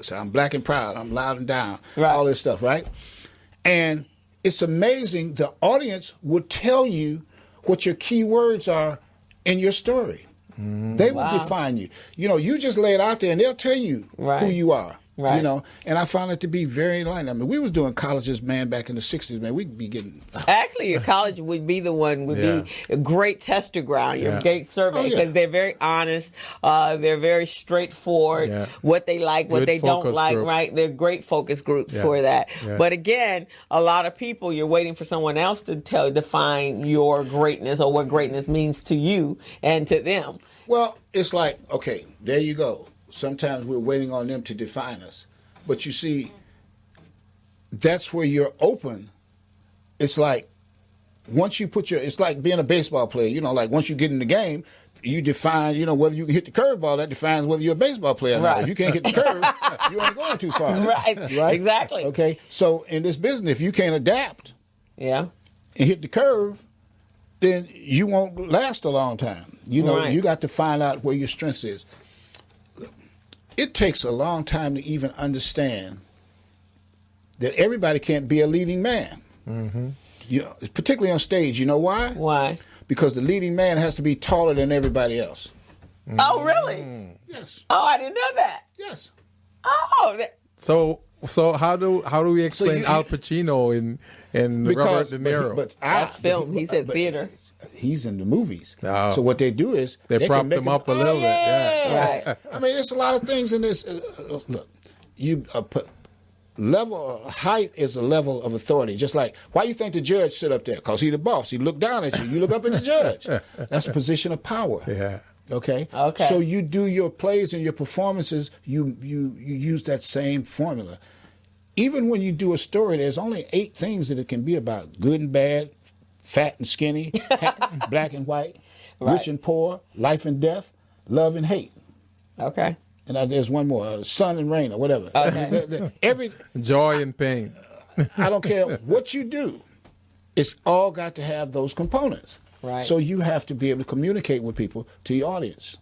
So I'm black and proud. I'm loud and down. Right. All this stuff, right? And it's amazing. The audience would tell you what your key words are in your story. They would define you. You know, you just lay it out there, and they'll tell you who you are. Right. You know, and I found it to be very enlightening. I mean, we was doing colleges, man, back in the 60s, man. We'd be getting... Actually, your college would be the one, be a great tester ground, your great survey, because they're very honest, they're very straightforward, what they like, what they don't like, right? They're great focus groups for that. But again, a lot of people, you're waiting for someone else to define your greatness or what greatness means to you and to them. Well, it's like, okay, there you go. Sometimes we're waiting on them to define us. But you see, that's where you're open. It's like once you put it's like being a baseball player. You know, like once you get in the game, you define, you know, whether you can hit the curveball, that defines whether you're a baseball player or not. If you can't hit the curve, you ain't going too far. Right? Exactly. Okay, so in this business, if you can't adapt and hit the curve, then you won't last a long time. You know, you got to find out where your strength is. It takes a long time to even understand that everybody can't be a leading man. You know, particularly on stage. You know why? Why? Because the leading man has to be taller than everybody else. Oh, really? Yes. Oh, I didn't know that. Yes. Oh. So how do we explain Al Pacino in Robert De Niro? But that's film. He said theater. He's in the movies. Oh. So what they do is they prop him up a little bit. Yeah. Right. I mean, there's a lot of things in this. Look, you height is a level of authority. Just like why you think the judge sit up there? Because he's the boss. He look down at you. You look up at the judge. That's a position of power. Yeah. Okay. So you do your plays and your performances. You use that same formula. Even when you do a story, there's only 8 things that it can be about: good and bad, fat and skinny, black and white, rich and poor, life and death, love and hate. Okay. And there's one more, sun and rain or whatever. Okay. Joy and pain. I don't care what you do. It's all got to have those components. Right. So you have to be able to communicate with people, to your audience.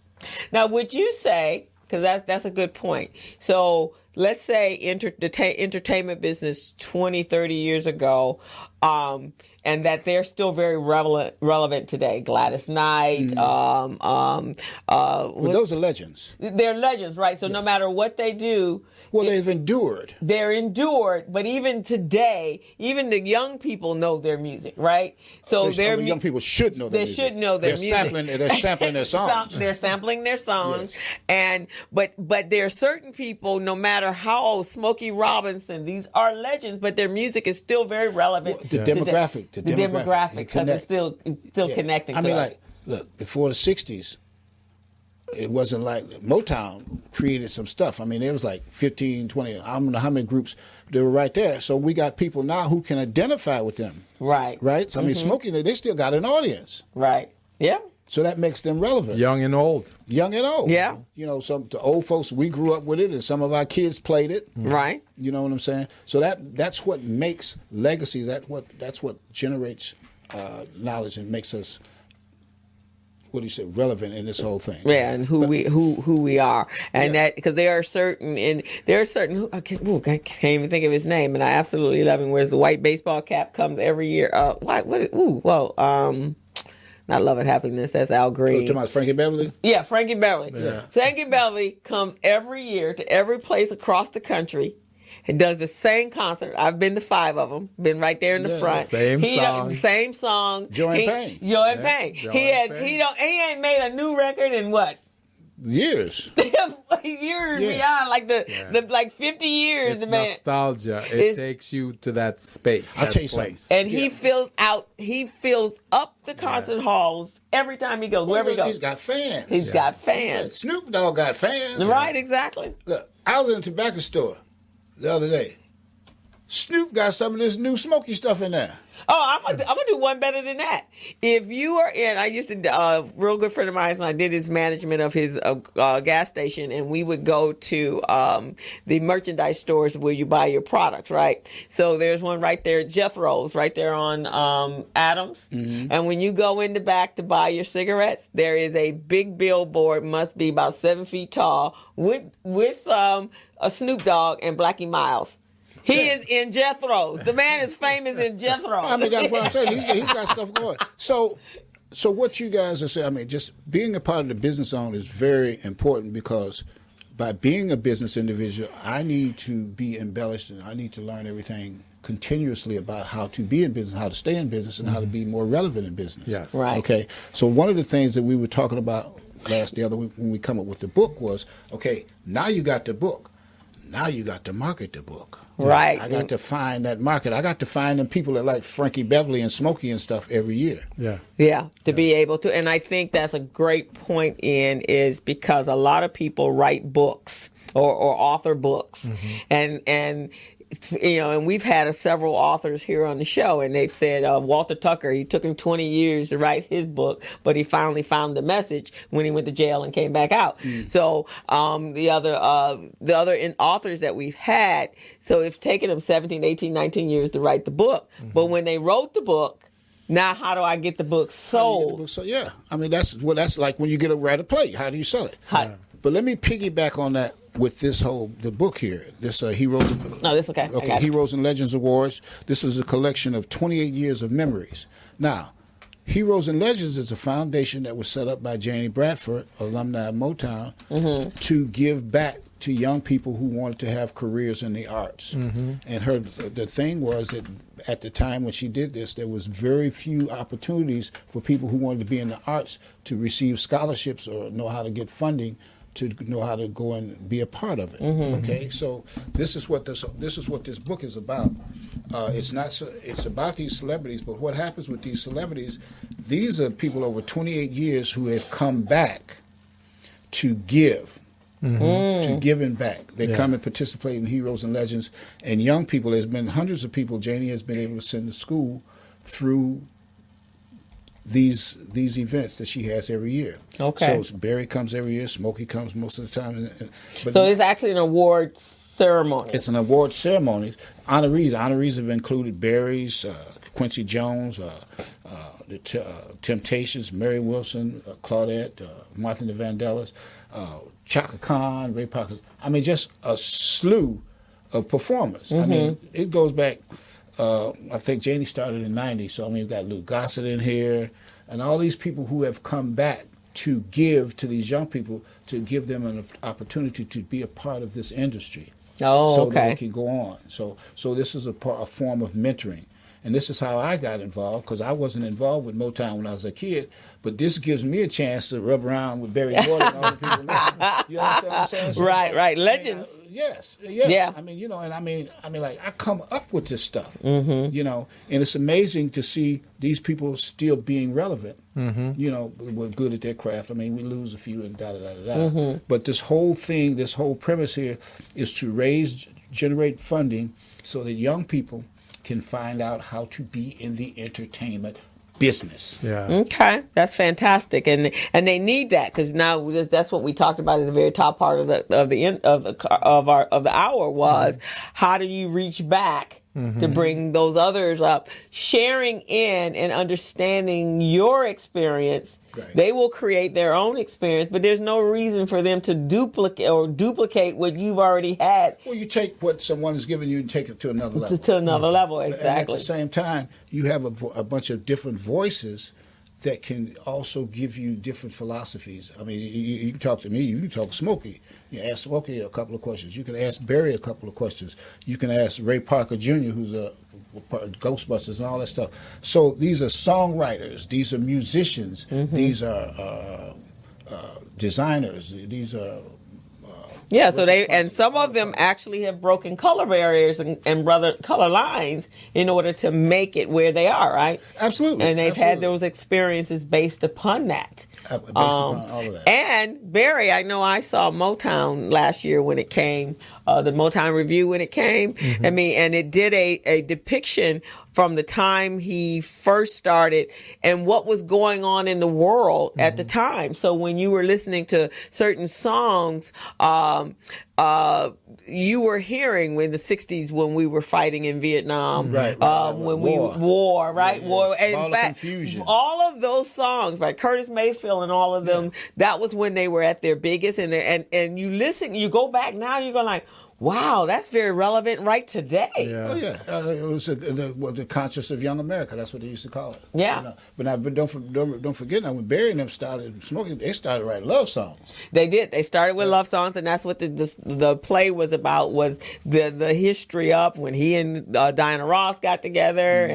Now, would you say, because that's a good point. So let's say the entertainment business 20, 30 years ago, and that they're still very relevant today. Gladys Knight. Well, those are legends. They're legends, right? So no matter what they do. Well, they've endured. They're endured, but even today, even the young people know their music, right? So the young people should know their music. They should know their music. They're sampling their songs. They're sampling their songs, but there are certain people, no matter how old, Smokey Robinson, these are legends, but their music is still very relevant. Well, the demographic, because it's still connecting. I mean, like, look, before the '60s. It wasn't like Motown created some stuff. I mean, it was like 15, 20, I don't know how many groups they were right there. So we got people now who can identify with them. Right. Right? So, I mean, Smokey, they still got an audience. Right. Yeah. So that makes them relevant. Young and old. Young and old. Yeah. You know, the old folks, we grew up with it, and some of our kids played it. Right. You know what I'm saying? So that's what makes legacies. That's what generates knowledge and makes us, what do you say, relevant in this whole thing. Yeah, and who we are, and that because there are certain I can't even think of his name, and I absolutely love him. Where's the white baseball cap comes every year? Not Love and Happiness. That's Al Green. Oh, talking about Frankie Beverly? Yeah, Frankie Beverly. Yeah. Frankie Beverly comes every year to every place across the country. He does the same concert. I've been to 5 of them. Been right there in the front. Same song. Joy and Pain. Joy and Pain. He ain't made a new record in what? Years. Years beyond like 50 years. It's nostalgia. It takes you to that space, that place. And he fills up the concert halls every time he goes, wherever he goes. He's got fans. He's got fans. Snoop Dogg got fans. Right, exactly. Look, I was in a tobacco store the other day. Snoop got some of this new smoky stuff in there. Oh, I'm gonna do one better than that. If you are in, I used to, a real good friend of mine, and I did his management of his gas station, and we would go to the merchandise stores where you buy your products, right? So there's one right there, Jethro's, right there on Adams. Mm-hmm. And when you go in the back to buy your cigarettes, there is a big billboard, must be about 7 feet tall, with a Snoop Dogg and Blackie Miles. He is in Jethro's. The man is famous in Jethro's. I mean, that's what I'm saying. He's got stuff going. So what you guys are saying, I mean, just being a part of the business zone is very important, because by being a business individual, I need to be embellished, and I need to learn everything continuously about how to be in business, how to stay in business, and how to be more relevant in business. Yes. Right. Okay. So one of the things that we were talking about the other week when we come up with the book was, okay, now you got the book. Now you got to market the book. Right. I got to find that market. I got to find them people that like Frankie Beverly and Smokey and stuff every year. Yeah. Yeah, to be able to. And I think that's a great point, Ian, is because a lot of people write books or author books. Mm-hmm. And you know, and we've had several authors here on the show, and they've said Walter Tucker, he took him 20 years to write his book, but he finally found the message when he went to jail and came back out. So the other authors that we've had, so it's taken them 17, 18, 19 years to write the book. Mm-hmm. But when they wrote the book, now how do I get the book sold? So yeah, I mean that's like when you get a play. How do you sell it? But let me piggyback on that with the book here. This Heroes. No, this okay. Okay, Heroes and Legends Awards. This is a collection of 28 years of memories. Now, Heroes and Legends is a foundation that was set up by Janie Bradford, alumni of Motown, to give back to young people who wanted to have careers in the arts. Mm-hmm. And the thing was that at the time when she did this, there was very few opportunities for people who wanted to be in the arts to receive scholarships or know how to get funding to know how to go and be a part of it. Mm-hmm. Okay, so this is what this book is about. It's about these celebrities, but what happens with these celebrities? These are people over 28 years who have come back to give. Mm-hmm. To giving back. They come and participate in Heroes and Legends. And young people, there's been hundreds of people Janie has been able to send to school through these events that she has every year. Okay. So Barry comes every year, Smokey comes most of the time. So it's actually an award ceremony. It's an award ceremony. Honorees have included Barry's, Quincy Jones, the Temptations, Mary Wilson, Claudette, Martha and the Vandellas, Chaka Khan, Ray Parker. I mean, just a slew of performers. Mm-hmm. I mean, it goes back, I think Janie started in 90, so I mean, we've got Lou Gossett in here, and all these people who have come back to give to these young people, to give them an opportunity to be a part of this industry. So that they can go on. So this is a form of mentoring. And this is how I got involved, because I wasn't involved with Motown when I was a kid, but this gives me a chance to rub around with Barry Gordy and all the people now. You understand what I'm saying? So right. Legends. Yes. Yeah. I mean, and I mean, like, I come up with this stuff, and it's amazing to see these people still being relevant. We're good at their craft. I mean, we lose a few and da-da-da-da-da. But this whole thing, this whole premise here is to generate funding so that young people can find out how to be in the entertainment business. Yeah. Okay, that's fantastic, and they need that, because now that's what we talked about at the very top part of the hour was how do you reach back to bring those others up, sharing in and understanding your experience. Right. They will create their own experience, but there's no reason for them to duplicate what you've already had. Well, you take what someone has given you and take it to another level. To another level, exactly. And at the same time, you have a bunch of different voices that can also give you different philosophies. I mean, you can talk to me, you can talk to Smokey. You ask Smokey a couple of questions. You can ask Barry a couple of questions. You can ask Ray Parker Jr., who's a Ghostbusters and all that stuff. So these are songwriters. These are musicians. These are designers. These are so some of them actually have broken color barriers and color lines in order to make it where they are, right? Absolutely. And they've had those experiences based upon that. Based upon all of that. And Barry, I know I saw Motown last year when it came, the Motown Review when it came. I mean, and it did a depiction from the time he first started and what was going on in the world at the time. So when you were listening to certain songs, you were hearing in the 60s when we were fighting in Vietnam, when we war, right? Yeah. War. And all in fact, confusion. all of those songs by Curtis Mayfield and all of them, that was when they were at their biggest. And you listen, you go back now, you're going like, wow, that's very relevant right today. Yeah. Oh yeah, it was the conscience of young America. That's what they used to call it. Yeah. You know? But don't forget now when Barry and them started smoking, they started writing love songs. They did. They started with love songs, and that's what the play was about. Was the history of when he and Diana Ross got together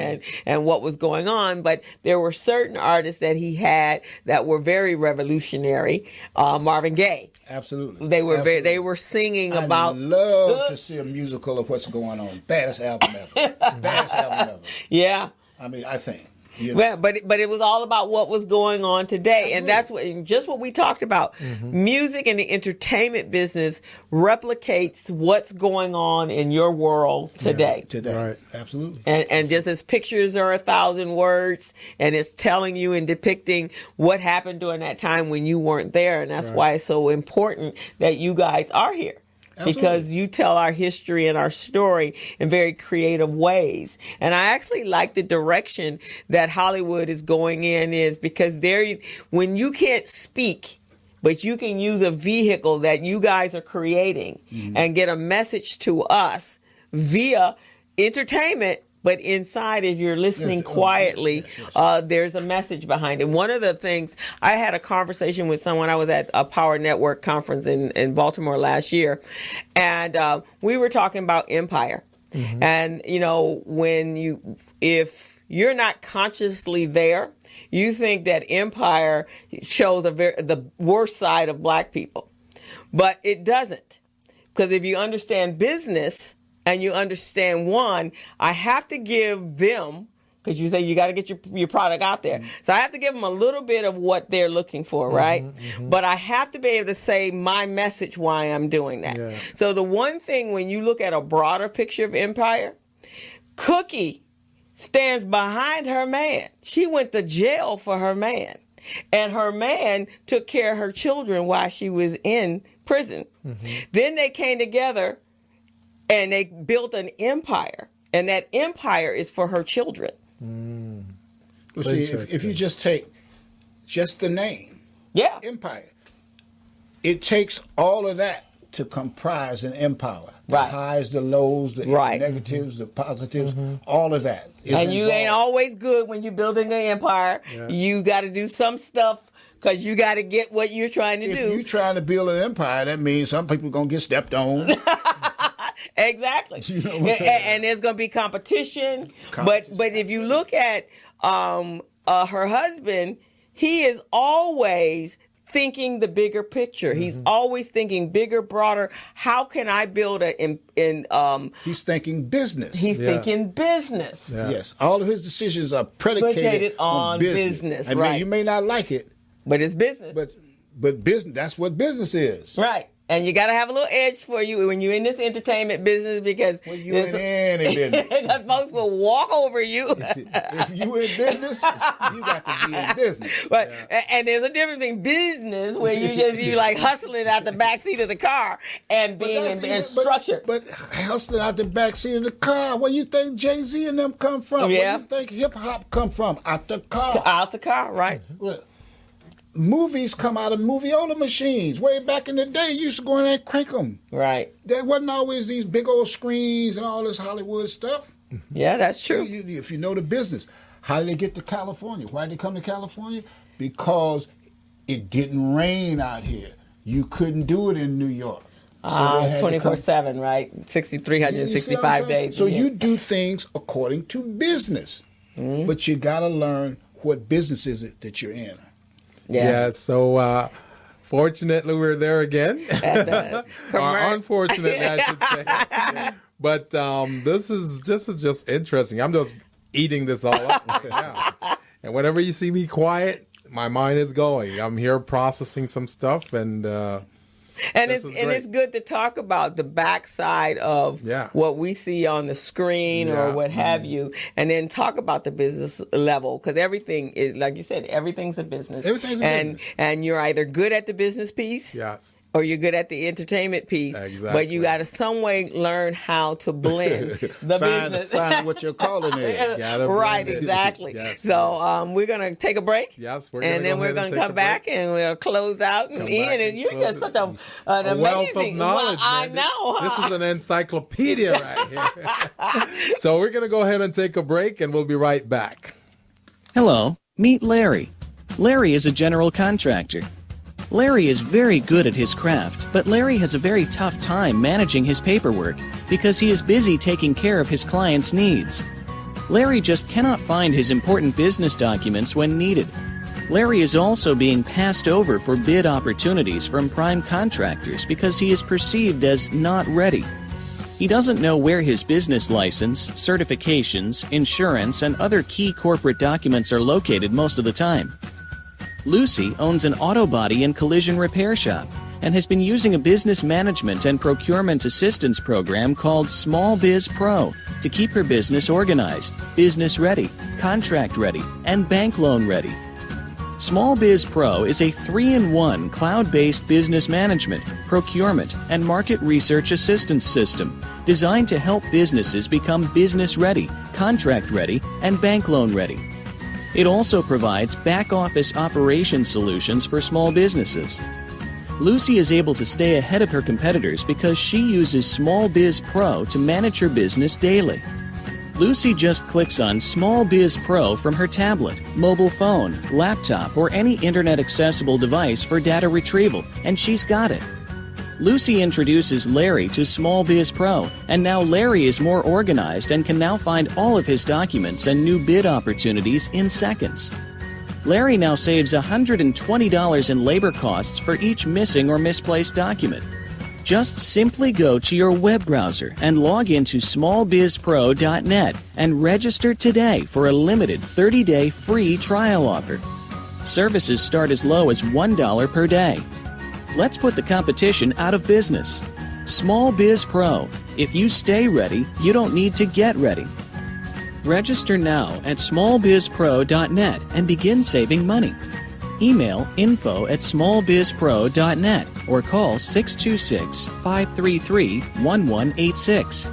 and what was going on. But there were certain artists that he had that were very revolutionary. Marvin Gaye. Absolutely. They were singing about. I love to see a musical of what's going on. Baddest album ever. Baddest album ever. Yeah. I mean, I think. You know. Well, but it was all about what was going on today, and that's what we talked about. Music and the entertainment business replicates what's going on in your world today. Today, Right. Absolutely. And just as pictures are 1,000 words, and it's telling you and depicting what happened during that time when you weren't there, and that's why it's so important that you guys are here. Because you tell our history and our story in very creative ways. And I actually like the direction that Hollywood is going in, is because when you can't speak, but you can use a vehicle that you guys are creating and get a message to us via entertainment. But inside, if you're listening quietly, there's a message behind it. One of the things, I had a conversation with someone. I was at a Power Network conference in Baltimore last year, and we were talking about empire. And, you know, if you're not consciously there, you think that empire shows the worst side of black people. But it doesn't. Because if you understand business, and you understand, one, I have to give them, because you say you got to get your product out there. So I have to give them a little bit of what they're looking for, right? But I have to be able to say my message why I'm doing that. Yeah. So the one thing, when you look at a broader picture of empire, Cookie stands behind her man. She went to jail for her man. And her man took care of her children while she was in prison. Then they came together and they built an empire, and that empire is for her children. Well, see, if you just take just the name, empire, it takes all of that to comprise an empire. The highs, the lows, the negatives, the positives, all of that. And you ain't always good when you're building an empire. Yeah. You got to do some stuff, because you got to get what you're trying to do. If you're trying to build an empire, that means some people are going to get stepped on. Exactly. You know and there's going to be competition. But if you look at her husband, he is always thinking the bigger picture. He's always thinking bigger, broader. How can I build he's thinking business. He's thinking business. Yeah. Yes. All of his decisions are predicated on business. I mean, you may not like it, but it's business. But business, that's what business is. Right. And you got to have a little edge for you when you're in this entertainment business, because you in any business, folks will walk over you. If you in business, you got to be in business. But and there's a difference in business where you like hustling out the back seat of the car and being in structure. But hustling out the back seat of the car, where you think Jay-Z and them come from? Where you think hip hop come from? Out the car. Out the car, right? Well, movies come out of moviola machines. Way back in the day, you used to go in there and crank them. Right. There wasn't always these big old screens and all this Hollywood stuff. Yeah, that's true. If you know the business. How did they get to California? Why did they come to California? Because it didn't rain out here. You couldn't do it in New York. So 24/7, right? 365 days. So you do things according to business. But you got to learn what business is it that you're in. Yeah, so fortunately we're there again. Or unfortunately, I should say. But this is just interesting. I'm just eating this all up. And whenever you see me quiet, my mind is going. I'm here processing some stuff, and And it's good to talk about the backside of what we see on the screen or what have you, and then talk about the business level, because everything is, like you said, everything's a business. Everything's a business. And you're either good at the business piece. Yes. Or you're good at the entertainment piece, but you got to some way learn how to blend the business. Find what you're calling it. Right, exactly. Yes. So we're going to take a break. Yes, and then we're going to come back and we'll close out. And Ian, and you're just such an amazing wealth of knowledge. I know. Huh? This is an encyclopedia right here. So we're going to go ahead and take a break, and we'll be right back. Hello, meet Larry. Larry is a general contractor. Larry is very good at his craft, but Larry has a very tough time managing his paperwork because he is busy taking care of his clients' needs. Larry just cannot find his important business documents when needed. Larry is also being passed over for bid opportunities from prime contractors because he is perceived as not ready. He doesn't know where his business license, certifications, insurance, and other key corporate documents are located most of the time. Lucy owns an auto body and collision repair shop and has been using a business management and procurement assistance program called Small Biz Pro to keep her business organized, business ready, contract ready, and bank loan ready. Small Biz Pro is a 3-in-1 cloud-based business management, procurement, and market research assistance system designed to help businesses become business ready, contract ready, and bank loan ready. It also provides back-office operation solutions for small businesses. Lucy is able to stay ahead of her competitors because she uses Small Biz Pro to manage her business daily. Lucy just clicks on Small Biz Pro from her tablet, mobile phone, laptop, or any internet-accessible device for data retrieval, and she's got it. Lucy introduces Larry to Small Biz Pro, and now Larry is more organized and can now find all of his documents and new bid opportunities in seconds. Larry now saves $120 in labor costs for each missing or misplaced document. Just simply go to your web browser and log into smallbizpro.net and register today for a limited 30-day free trial offer. Services start as low as $1 per day. Let's put the competition out of business. Small Biz Pro. If you stay ready, you don't need to get ready. Register now at smallbizpro.net and begin saving money. Email info@smallbizpro.net or call 626-533-1186.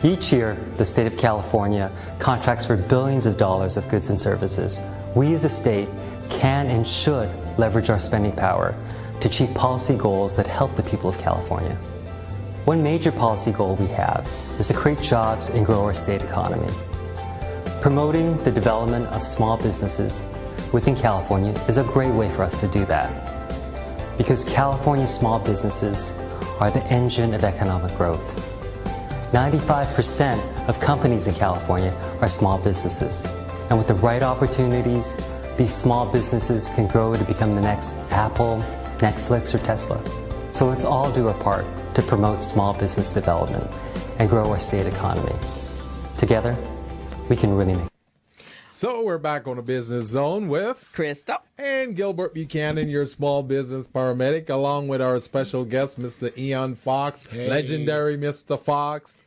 Each year, the state of California contracts for billions of dollars of goods and services. We as a state can and should leverage our spending power to achieve policy goals that help the people of California. One major policy goal we have is to create jobs and grow our state economy. Promoting the development of small businesses within California is a great way for us to do that, because California small businesses are the engine of economic growth. 95% of companies in California are small businesses, and with the right opportunities, these small businesses can grow to become the next Apple, Netflix, or Tesla. So let's all do our part to promote small business development and grow our state economy. Together, we can really make. So we're back on the Business Zone with Crystal and Gilbert Buchanan, your small business paramedic, along with our special guest, Mr. Ian Foxx, legendary Mr. Foxx.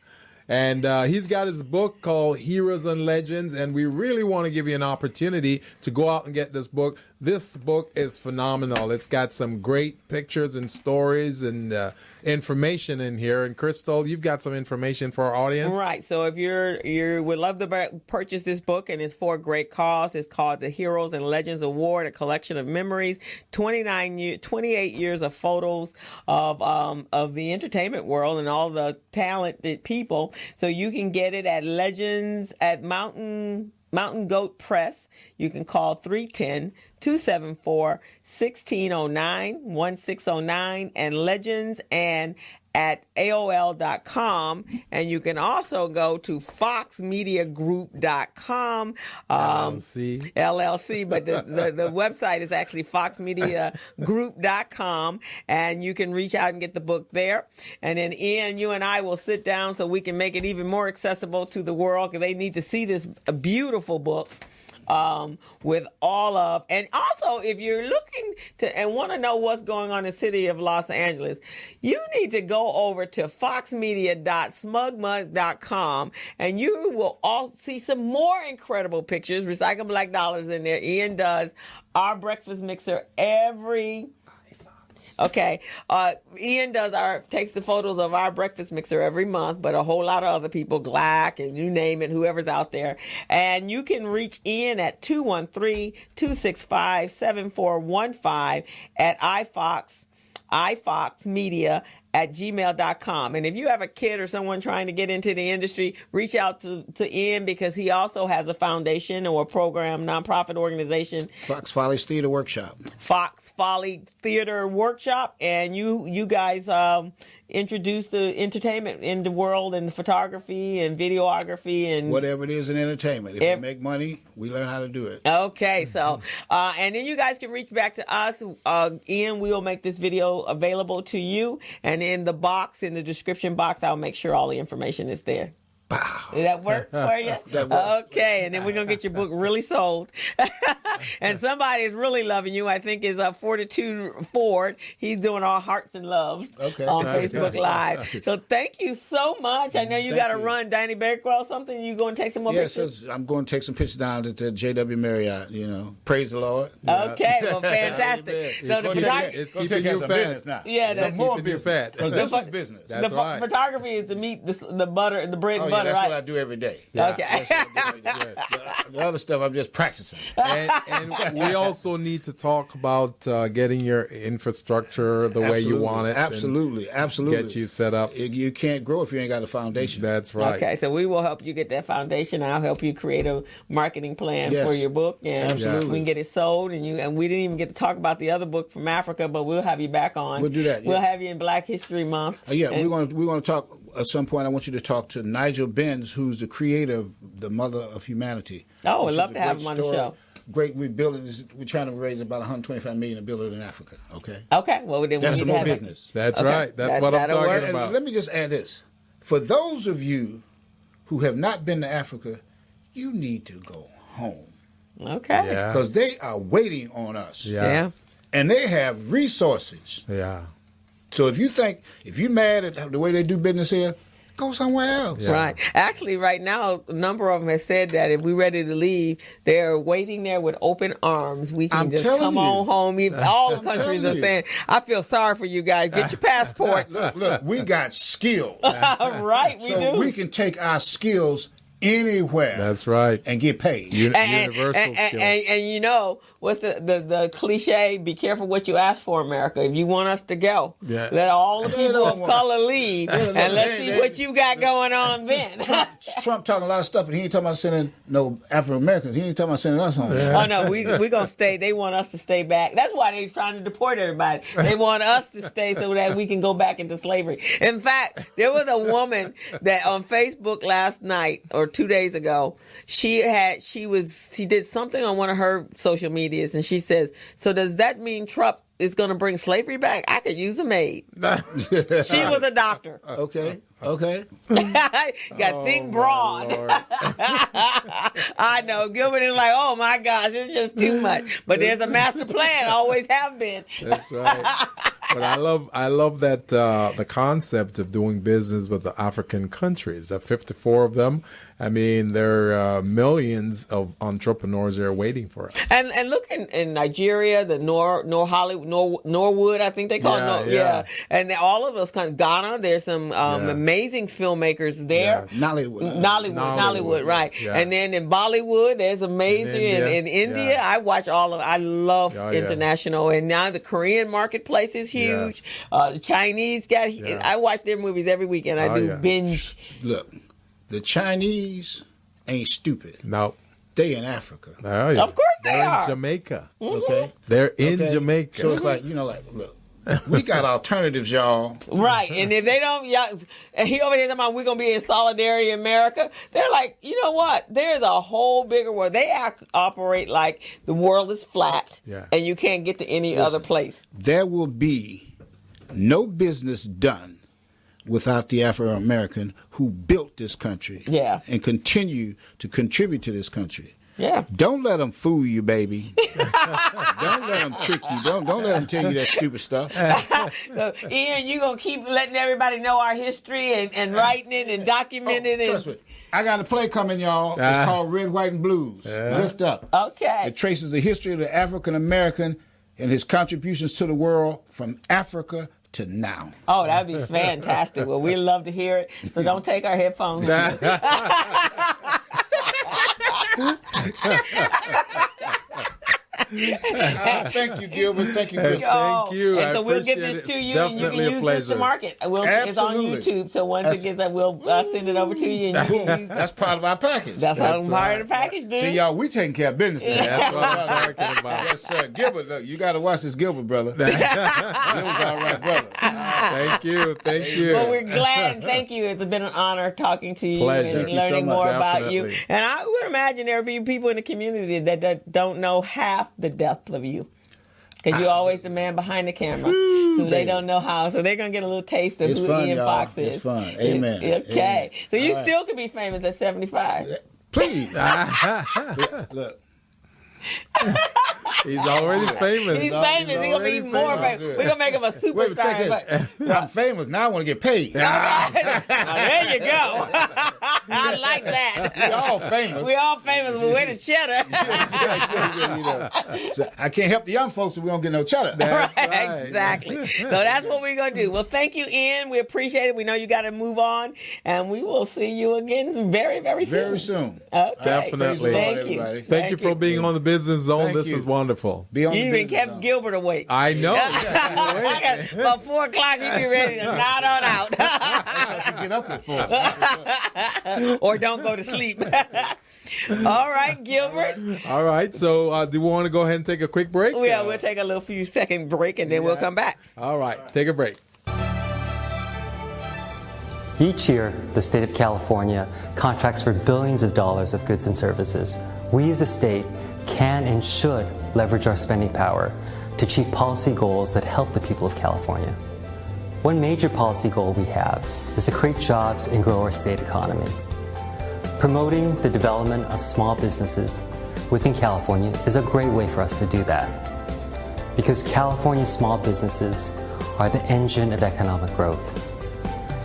And he's got his book called Heroes and Legends, and we really want to give you an opportunity to go out and get this book. This book is phenomenal. It's got some great pictures and stories and information in here. And Crystal, you've got some information for our audience. Right. So if you would love to purchase this book, and it's for a great cause. It's called the Heroes and Legends Award, a collection of memories, 28 years of photos of the entertainment world and all the talented people. So you can get it at Legends at Mountain Goat Press. You can call 310-274-1609, and Legends and at AOL.com. And you can also go to foxmediagroup.com. LLC, but the website is actually foxmediagroup.com, and you can reach out and get the book there. And then Ian, you and I will sit down so we can make it even more accessible to the world, because they need to see this beautiful book. with all of, and also if you're looking to and want to know what's going on in the city of Los Angeles, you need to go over to foxmedia.smugmug.com and you will all see some more incredible pictures. Recycle Black Dollars in there. Ian does our breakfast mixer every. Okay, Ian takes the photos of our breakfast mixer every month, but a whole lot of other people, Glack and you name it, whoever's out there. And you can reach Ian at 213-265-7415 at ifoxmedia@gmail.com. And if you have a kid or someone trying to get into the industry, reach out to Ian because he also has a foundation or a program, nonprofit organization. Fox Follies Theater Workshop. Fox Folly Theater Workshop. And you guys introduce the entertainment in the world and photography and videography and whatever it is in entertainment. If we make money, we learn how to do it. Okay, so and then you guys can reach back to us. Ian, we will make this video available to you, and in the box, in the description box, I'll make sure all the information is there. Does that work for you? Okay, and then we're going to get your book really sold. And somebody is really loving you, I think, is Fortitude Ford. He's doing all hearts and loves on Facebook Live. So thank you so much. I know you got to run Danny Bakewell something. You going to take some more pictures? Yes, I'm going to take some pictures down at the JW Marriott, Praise the Lord. Okay, well, fantastic. So it's keeping you fat. Now. Yeah, that's more keeping you fat. This is business. That's right. Photography is the meat, the butter, the bread and butter. That's right? what I do every day. Yeah. Okay. The other stuff I'm just practicing. And we also need to talk about getting your infrastructure the way you want it. Absolutely. Get you set up. You can't grow if you ain't got a foundation. That's right. Okay, so we will help you get that foundation. I'll help you create a marketing plan for your book, and we can get it sold. And we didn't even get to talk about the other book from Africa, but we'll have you back on. We'll do that. We'll have you in Black History Month. We're going to talk. At some point, I want you to talk to Nigel Benz, who's the creator of The Mother of Humanity. Oh, I'd love to have him on the show. Great. We're trying to raise about $125 million to build it in Africa. Okay. Okay. Well, then that's we need more to have business. That's right. That's what I'm talking about. And let me just add this: for those of you who have not been to Africa, you need to go home. Okay. Because they are waiting on us. Yeah. And they have resources. Yeah. So if you're mad at the way they do business here, go somewhere else. Yeah. Right. Actually, right now, a number of them have said that if we're ready to leave, they're waiting there with open arms. We can just come on home. All the countries are saying, I feel sorry for you guys. Get your passports. Look, we got skills. Right, we do. So we can take our skills anywhere. That's right. And get paid. Universal skills. And what's the cliche? Be careful what you ask for, America. If you want us to go, let all the people of color leave, and let's see what you got going on then. Trump talking a lot of stuff, but he ain't talking about sending no African Americans. He ain't talking about sending us home. Oh no, we're gonna stay. They want us to stay back. That's why they're trying to deport everybody. They want us to stay so that we can go back into slavery. In fact, there was a woman that on Facebook last night or 2 days ago, she did something on one of her social medias, and she says, so does that mean Trump is going to bring slavery back? I could use a maid. She was a doctor. Okay. You got to think broad. I know. Gilbert is like, oh my gosh, it's just too much. But there's a master plan, always have been. That's right. But I love that the concept of doing business with the African countries. There are 54 of them. I mean, there are millions of entrepreneurs there waiting for us. And look in Nigeria, the Norwood, I think they call it. Yeah. And all of those Ghana, there's some amazing filmmakers there. Yes. Nollywood, right. Yeah. And then in Bollywood, there's amazing. In India, I watch I love international. And now the Korean marketplace is huge. Yes. The Chinese I watch their movies every weekend. I do binge. Look. The Chinese ain't stupid. No. They in Africa. Oh, yeah. Of course They're are. in Jamaica. Mm-hmm. Okay. They're in Jamaica. So it's like, look, we got alternatives, y'all. Right. And if they don't, and he over here talking about we're going to be in solidarity in America, they're like, you know what? There's a whole bigger world. They operate like the world is flat and you can't get to any other place. There will be no business done without the Afro-American who built this country and continue to contribute to this country. Yeah. Don't let them fool you, baby. Don't let them trick you. Don't let them tell you that stupid stuff. So, Ian, you going to keep letting everybody know our history and writing it and documenting it? Trust me. I got a play coming, y'all. It's called Red, White, and Blues. Lift Up. Okay. It traces the history of the African American and his contributions to the world from Africa to now. Oh, that'd be fantastic. Well, we'd love to hear it. So don't take our headphones. Thank you, Gilbert. Thank you, Chris. Thank you. And so we'll get this to you, and you can use this to market. It's on YouTube, so once it gets up, we'll send it over to you. And you can That's part of our package. That's part of the package, dude. See, y'all, we taking care of business. That's what I'm talking about. Yes, sir. Gilbert, look, you got to watch this Gilbert, brother. Gilbert's all right, brother. Thank you. Thank you. Well, we're glad and thank you. It's been an honor talking to you Pleasure. and Thank you learning so much. more about you. Definitely. And I would imagine there will be people in the community that don't know half the depth of you. Because you're always the man behind the camera. So they don't know how. So they're going to get a little taste of who fun, Ian y'all. Foxx is. It's fun. Amen. Okay. Amen. So you All still could be famous at 75. Please. Look. He's already famous. He's famous. He's going to be more famous. We're going to make him a superstar. Wait, I'm famous. Now I want to get paid. Now, there you go. I like that. We all famous. We all famous, but we're the cheddar. So I can't help the young folks if we don't get no cheddar. That's right. Exactly. So that's what we're going to do. Well, thank you, Ian. We appreciate it. We know you got to move on, and we will see you again very, very soon. Very soon. Okay. Definitely. Thank you. Everybody. Thank you for being on the Business Zone. Thank This you. is wonderful. Be on You the even Business kept Zone. Gilbert awake. I know. About 4 o'clock, you be ready to nod on out. I should get up at 4. Or don't go to sleep. All right, Gilbert. All right. So do we want to go ahead and take a quick break? Yeah, we'll take a little few second break, and then we'll come back. All right. Take a break. Each year, the state of California contracts for billions of dollars of goods and services. We as a state can and should leverage our spending power to achieve policy goals that help the people of California. One major policy goal we have is to create jobs and grow our state economy. Promoting the development of small businesses within California is a great way for us to do that, because California's small businesses are the engine of economic growth.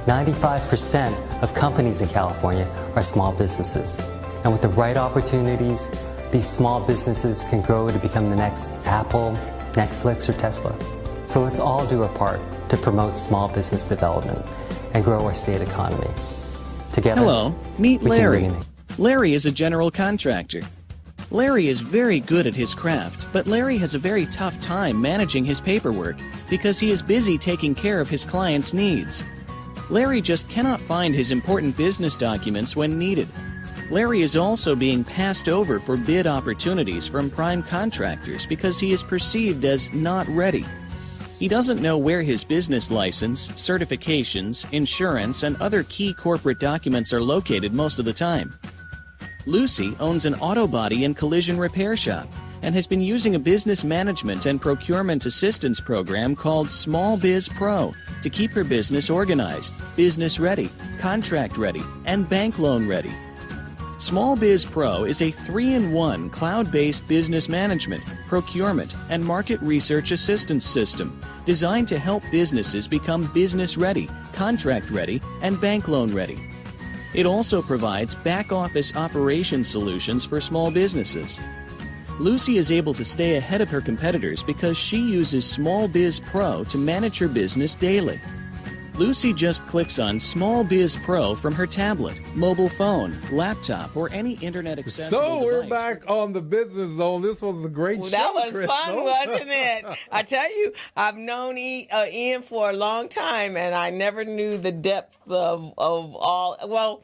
95% of companies in California are small businesses, and with the right opportunities, these small businesses can grow to become the next Apple, Netflix, or Tesla. So let's all do our part to promote small business development and grow our state economy. Together, Hello, meet we can Larry. really make- Larry is a general contractor. Larry is very good at his craft, but Larry has a very tough time managing his paperwork because he is busy taking care of his clients' needs. Larry just cannot find his important business documents when needed. Larry is also being passed over for bid opportunities from prime contractors because he is perceived as not ready. He doesn't know where his business license, certifications, insurance, and other key corporate documents are located most of the time. Lucy owns an auto body and collision repair shop and has been using a business management and procurement assistance program called Small Biz Pro to keep her business organized, business ready, contract ready, and bank loan ready. Small Biz Pro is a 3-in-1 cloud-based business management, procurement, and market research assistance system designed to help businesses become business ready, contract ready, and bank loan ready. It also provides back-office operation solutions for small businesses. Lucy is able to stay ahead of her competitors because she uses Small Biz Pro to manage her business daily. Lucy just clicks on Small Biz Pro from her tablet, mobile phone, laptop, or any internet accessible So we're device. back on the Business Zone. This was a great show, That was Crystal. fun, wasn't it? I tell you, I've known Ian for a long time, and I never knew the depth of all. Well,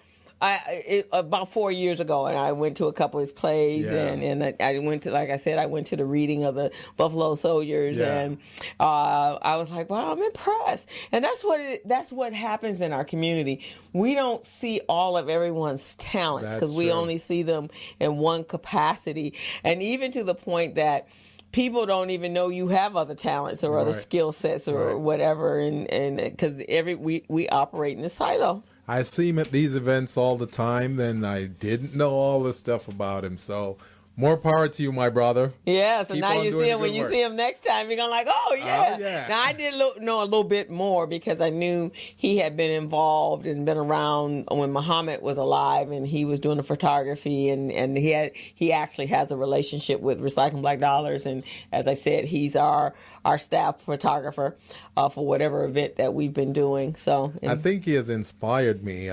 about 4 years ago, and I went to a couple of his plays, Yeah. and I went to, like I said, I went to the reading of the Buffalo Soldiers, Yeah. and I was like, wow, I'm impressed. And that's what happens in our community. We don't see all of everyone's talents That's because we true. only see them in one capacity, and even to the point that people don't even know you have other talents or other Right. skill sets or Right. whatever, and because we operate in a silo. I see him at these events all the time, and I didn't know all this stuff about him. So More power to you, my brother. Yeah, so Keep now on you doing see him. good When you work. see him next time, you're going to like, oh, yeah. Oh, yeah. Now, I did know a little bit more because I knew he had been involved and been around when Muhammad was alive, and he was doing the photography, and he actually has a relationship with Recycling Black Dollars. And as I said, he's our staff photographer for whatever event that we've been doing. So I think he has inspired me.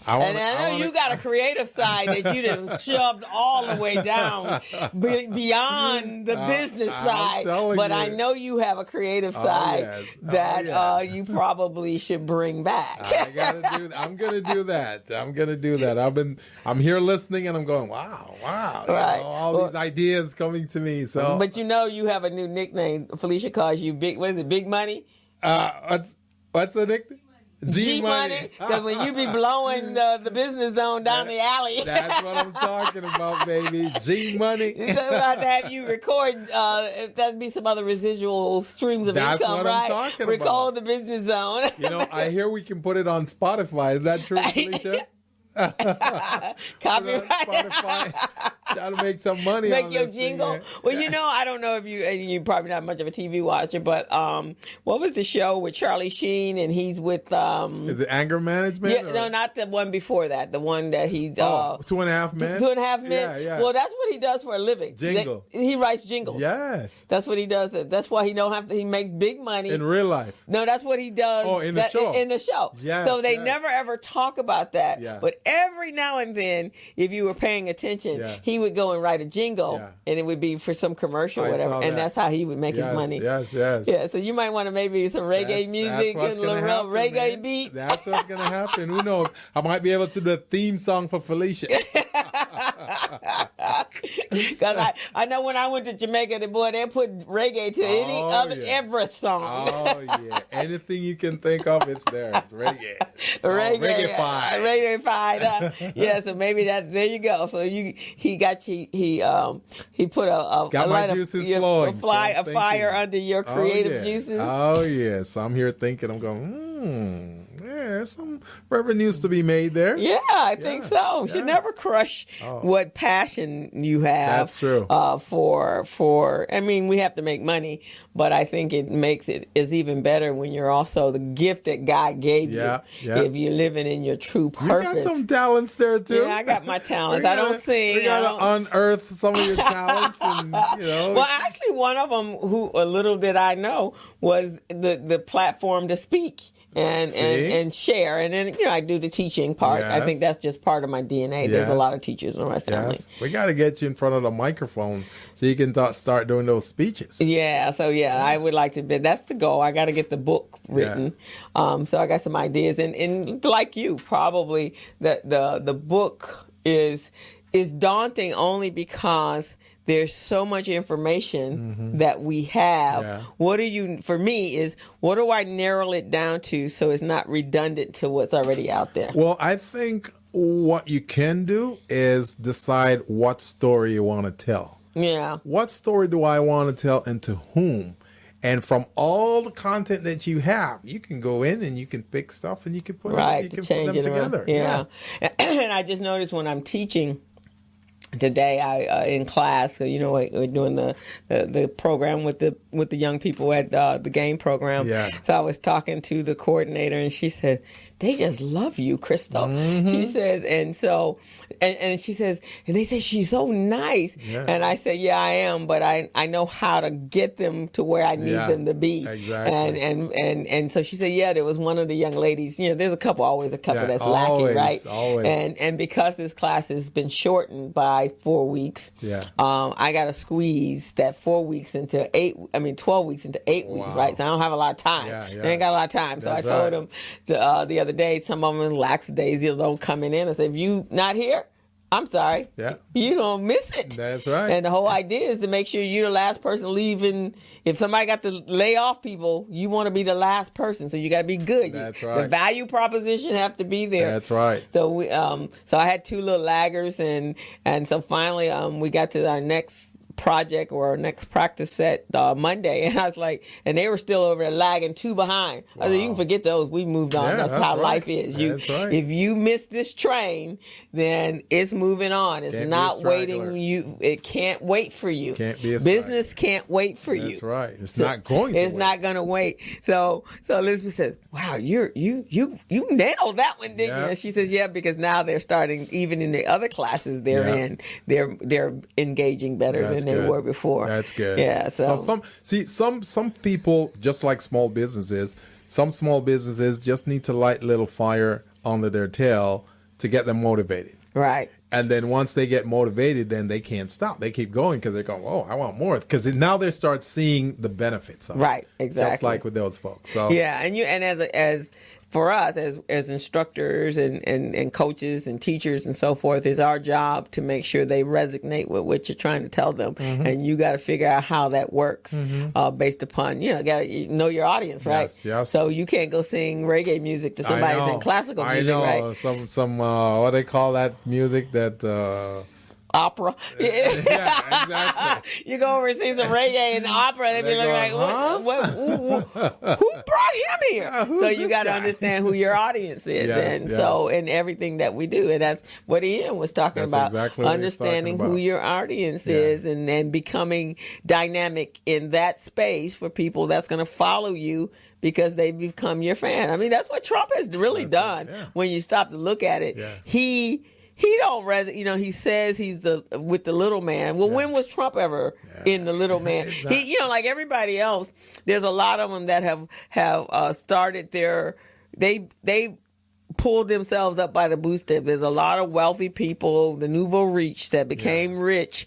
And I know you got a creative side that you done shoved all the way down beyond the business side. But I know you have a creative side that you probably should bring back. I'm gonna do that. I'm here listening and I'm going, wow. Right. All these ideas coming to me. So, but you have a new nickname. Felicia calls you Big. What is it? Big Money. What's the nickname? G-Money, because when you be blowing the business zone down the alley. That's what I'm talking about, baby. G-Money. So we'll have to have you record, that'd be some other residual streams of That's income, what right? I'm talking Record about. the business zone. I hear we can put it on Spotify. Is that true, Felicia? Copyright. Spotify. Try to make some money Make on your this jingle. thing. Well, I don't know if you're probably not much of a TV watcher, but what was the show with Charlie Sheen and he's with Is it Anger Management? Yeah, no, not the one before that. The one that he's 2.5 Men. 2.5 Men. Yeah. Well, that's what he does for a living. Jingle. He writes jingles. Yes. That's what he does. That's why he makes big money In real life. No, that's what he does. Oh, in the show. In the show. Yes, so they yes. never ever talk about that. Yeah. But every now and then, if you were paying attention, he would go and write a jingle, and it would be for some commercial or whatever, and that's how he would make his money. Yes. Yeah, so you might want to maybe some reggae music and a little reggae beat. That's what's going to happen. Who knows? I might be able to do the theme song for Felicia. Because I know when I went to Jamaica, they put reggae to every song. Oh, yeah. Anything you can think of, it's there. It's reggae. It's reggae-fied. Reggae-fied. Yeah, so maybe there you go. So he put a got my juices flowing. A fire under your creative juices. Oh, yeah. So I'm here thinking, I'm going, there's some revenues to be made there. Yeah, I think so. You should never crush what passion you have. That's true. I mean, we have to make money, but I think it makes it is even better when you're also the gift that God gave you. Yeah. If you're living in your true purpose. You got some talents there too. Yeah, I got my talents. I don't sing. We gotta unearth some of your talents, and Well, actually, one of them, who a little did I know, was the platform to speak. And share, and then I do the teaching part. Yes. I think that's just part of my DNA. Yes. There's a lot of teachers in my family. Yes. We got to get you in front of the microphone so you can start doing those speeches. Yeah, so I would like to be. That's the goal. I got to get the book written. Yeah. So I got some ideas, and like you, probably the book is daunting only because there's so much information that we have. Yeah. For me, what do I narrow it down to so it's not redundant to what's already out there? Well, I think what you can do is decide what story you want to tell. Yeah. What story do I want to tell and to whom? And from all the content that you have, you can go in and you can pick stuff and you can put them together. Yeah. And I just noticed when I'm teaching today, I in class, we're doing the program with the young people at the game program. Yeah. So I was talking to the coordinator, and she said, "They just love you, Crystal." She says, and she says, and they say she's so nice. Yeah. And I said, "Yeah, I am, but I know how to get them to where I need them to be." Exactly. And so she said, "Yeah, there was one of the young ladies. There's always a couple that's lacking, right? Always. And because this class has been shortened by 4 weeks, I got to squeeze that 4 weeks into 12 weeks into 8 weeks, right? So I don't have a lot of time. I ain't got a lot of time. So that's I told them the other day, some of them lackadaisical don't coming in. I said, if you not here, I'm sorry. Yeah. You don't miss it. That's right. And the whole idea is to make sure you're the last person leaving. If somebody got to lay off people, you want to be the last person. So you got to be good. That's right. The value proposition have to be there. That's right. So so I had two little laggers, and so finally we got to our next project or our next practice set Monday, and I was like, and they were still over there lagging 2 behind. I said, you can forget those. We moved on. That's how life is. If you miss this train, then it's moving on. It's not waiting. It can't wait for you. Can't be a business can't wait for you. That's right. It's not going to. It's not going to wait. So Elizabeth says, "Wow, you nailed that one, didn't you?" And she says, "Yeah, because now they're starting, even in the other classes they're in, they're engaging better than they were before." That's good. Yeah. So some people, just like small businesses, some small businesses just need to light a little fire under their tail to get them motivated. Right. And then once they get motivated, then they can't stop. They keep going because they're going, oh, I want more. Because now they start seeing the benefits of it. Right, exactly. Just like with those folks. So yeah, and as for us as instructors and coaches and teachers and so forth, it's our job to make sure they resonate with what you're trying to tell them. And you got to figure out how that works based upon, got to know your audience, right? Yes. So you can't go sing reggae music to somebody who's in classical music, right? Some what they call that music that... opera. Yeah, exactly. You go over and see some reggae and opera, and they be like, who brought him here? So you got to understand who your audience is, and everything that we do, and that's what Ian was talking about. Exactly understanding who your audience is, and then becoming dynamic in that space for people that's going to follow you because they become your fan. I mean, that's what Trump has really done. When you stop to look at it, he don't he says he's with the little man. Well, when was Trump ever in the little man? He, like everybody else, there's a lot of them that have started they pulled themselves up by the bootstraps. There's a lot of wealthy people, the nouveau riche, that became rich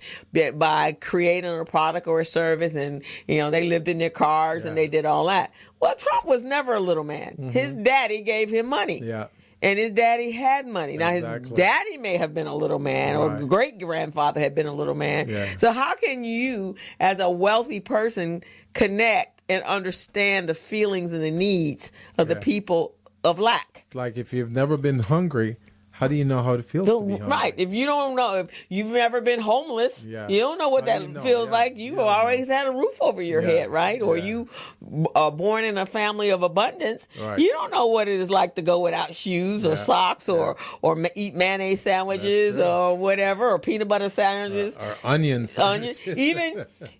by creating a product or a service, and they lived in their cars and they did all that. Well, Trump was never a little man. His daddy gave him money. Yeah. And his daddy had money. Now, his daddy may have been a little man, or great-grandfather had been a little man. So how can you, as a wealthy person, connect and understand the feelings and the needs of the people of lack? It's like if you've never been hungry, how do you know how it feels to be hungry? Right. If you don't know, if you've never been homeless, you don't know what that feels like. You've always had a roof over your head, right? Or you are born in a family of abundance. Right. You don't know what it is like to go without shoes or socks or eat mayonnaise sandwiches or whatever, or peanut butter sandwiches. Or onion sandwiches.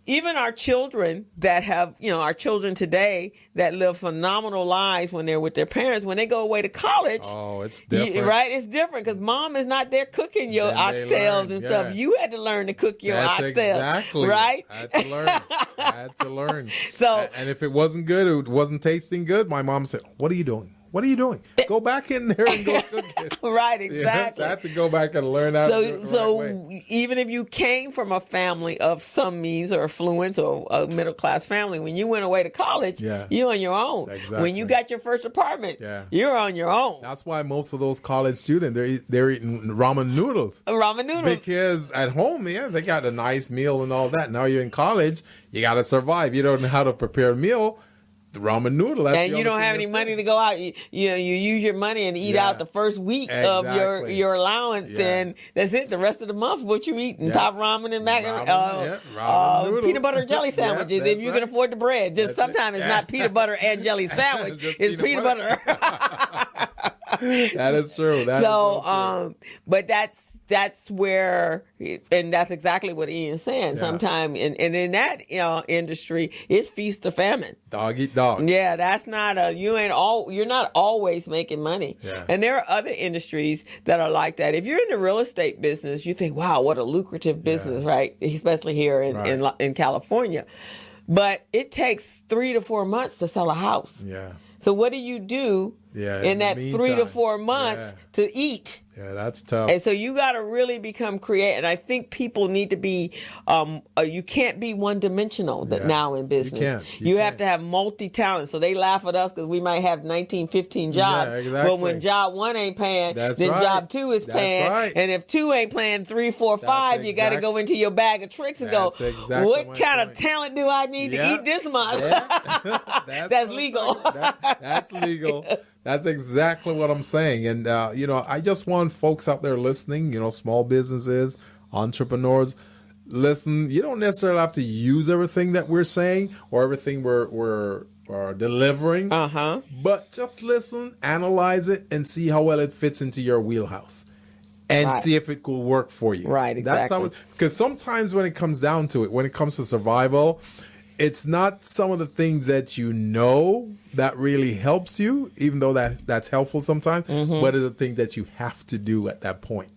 Even our children that have, our children today that live phenomenal lives when they're with their parents, when they go away to college. Oh, it's different. Right? It's different. Because mom is not there cooking your oxtails and stuff. You had to learn to cook your oxtails. Exactly. Right? I had to learn. So, and if it wasn't good, it wasn't tasting good, my mom said, what are you doing? What are you doing? Go back in there and go cook it. Right, exactly. I had to go back and learn how to do it the right way. Even if you came from a family of some means or affluence or a middle-class family, when you went away to college, you're on your own. Exactly. When you got your first apartment, you're on your own. That's why most of those college students, they're eating ramen noodles. Ramen noodles. Because at home, they got a nice meal and all that. Now you're in college, you got to survive. You don't know how to prepare a meal. The ramen noodle. And you don't have any money to go out. You use your money and eat out the first week of your allowance, and that's it. The rest of the month, what you eat, and top ramen and peanut butter and jelly sandwiches if you can afford the bread. Just sometimes it's not peanut butter and jelly sandwich. It's peanut butter. That is true. But that's where, and that's exactly what Ian's saying. Sometimes, and in that industry, it's feast or famine. Dog eat dog. Yeah, that's not you're not always making money. Yeah. And there are other industries that are like that. If you're in the real estate business, you think, wow, what a lucrative business, right? Especially here in California. But it takes 3 to 4 months to sell a house. Yeah. So what do you do in that meantime, 3 to 4 months to eat? Yeah, that's tough. And so you got to really become creative. And I think people need to be, you can't be one-dimensional now in business. You have to have multi-talent. So they laugh at us because we might have 19, 15 jobs. Yeah, exactly. But when job 1 ain't paying, job 2 is paying. Right. And if 2 ain't paying, 3, 4, 5, you got to go into your bag of tricks and go, what kind of talent do I need to eat this month? Yeah. That's legal. That's legal. That's exactly what I'm saying. And, I just want folks out there listening, small businesses, entrepreneurs, listen. You don't necessarily have to use everything that we're saying or everything we're delivering. But just listen, analyze it, and see how well it fits into your wheelhouse. And see if it could work for you. Right, exactly. That's how because sometimes when it comes down to it, when it comes to survival, it's not some of the things that you know that really helps you, even though that's helpful sometimes, but it's the thing that you have to do at that point.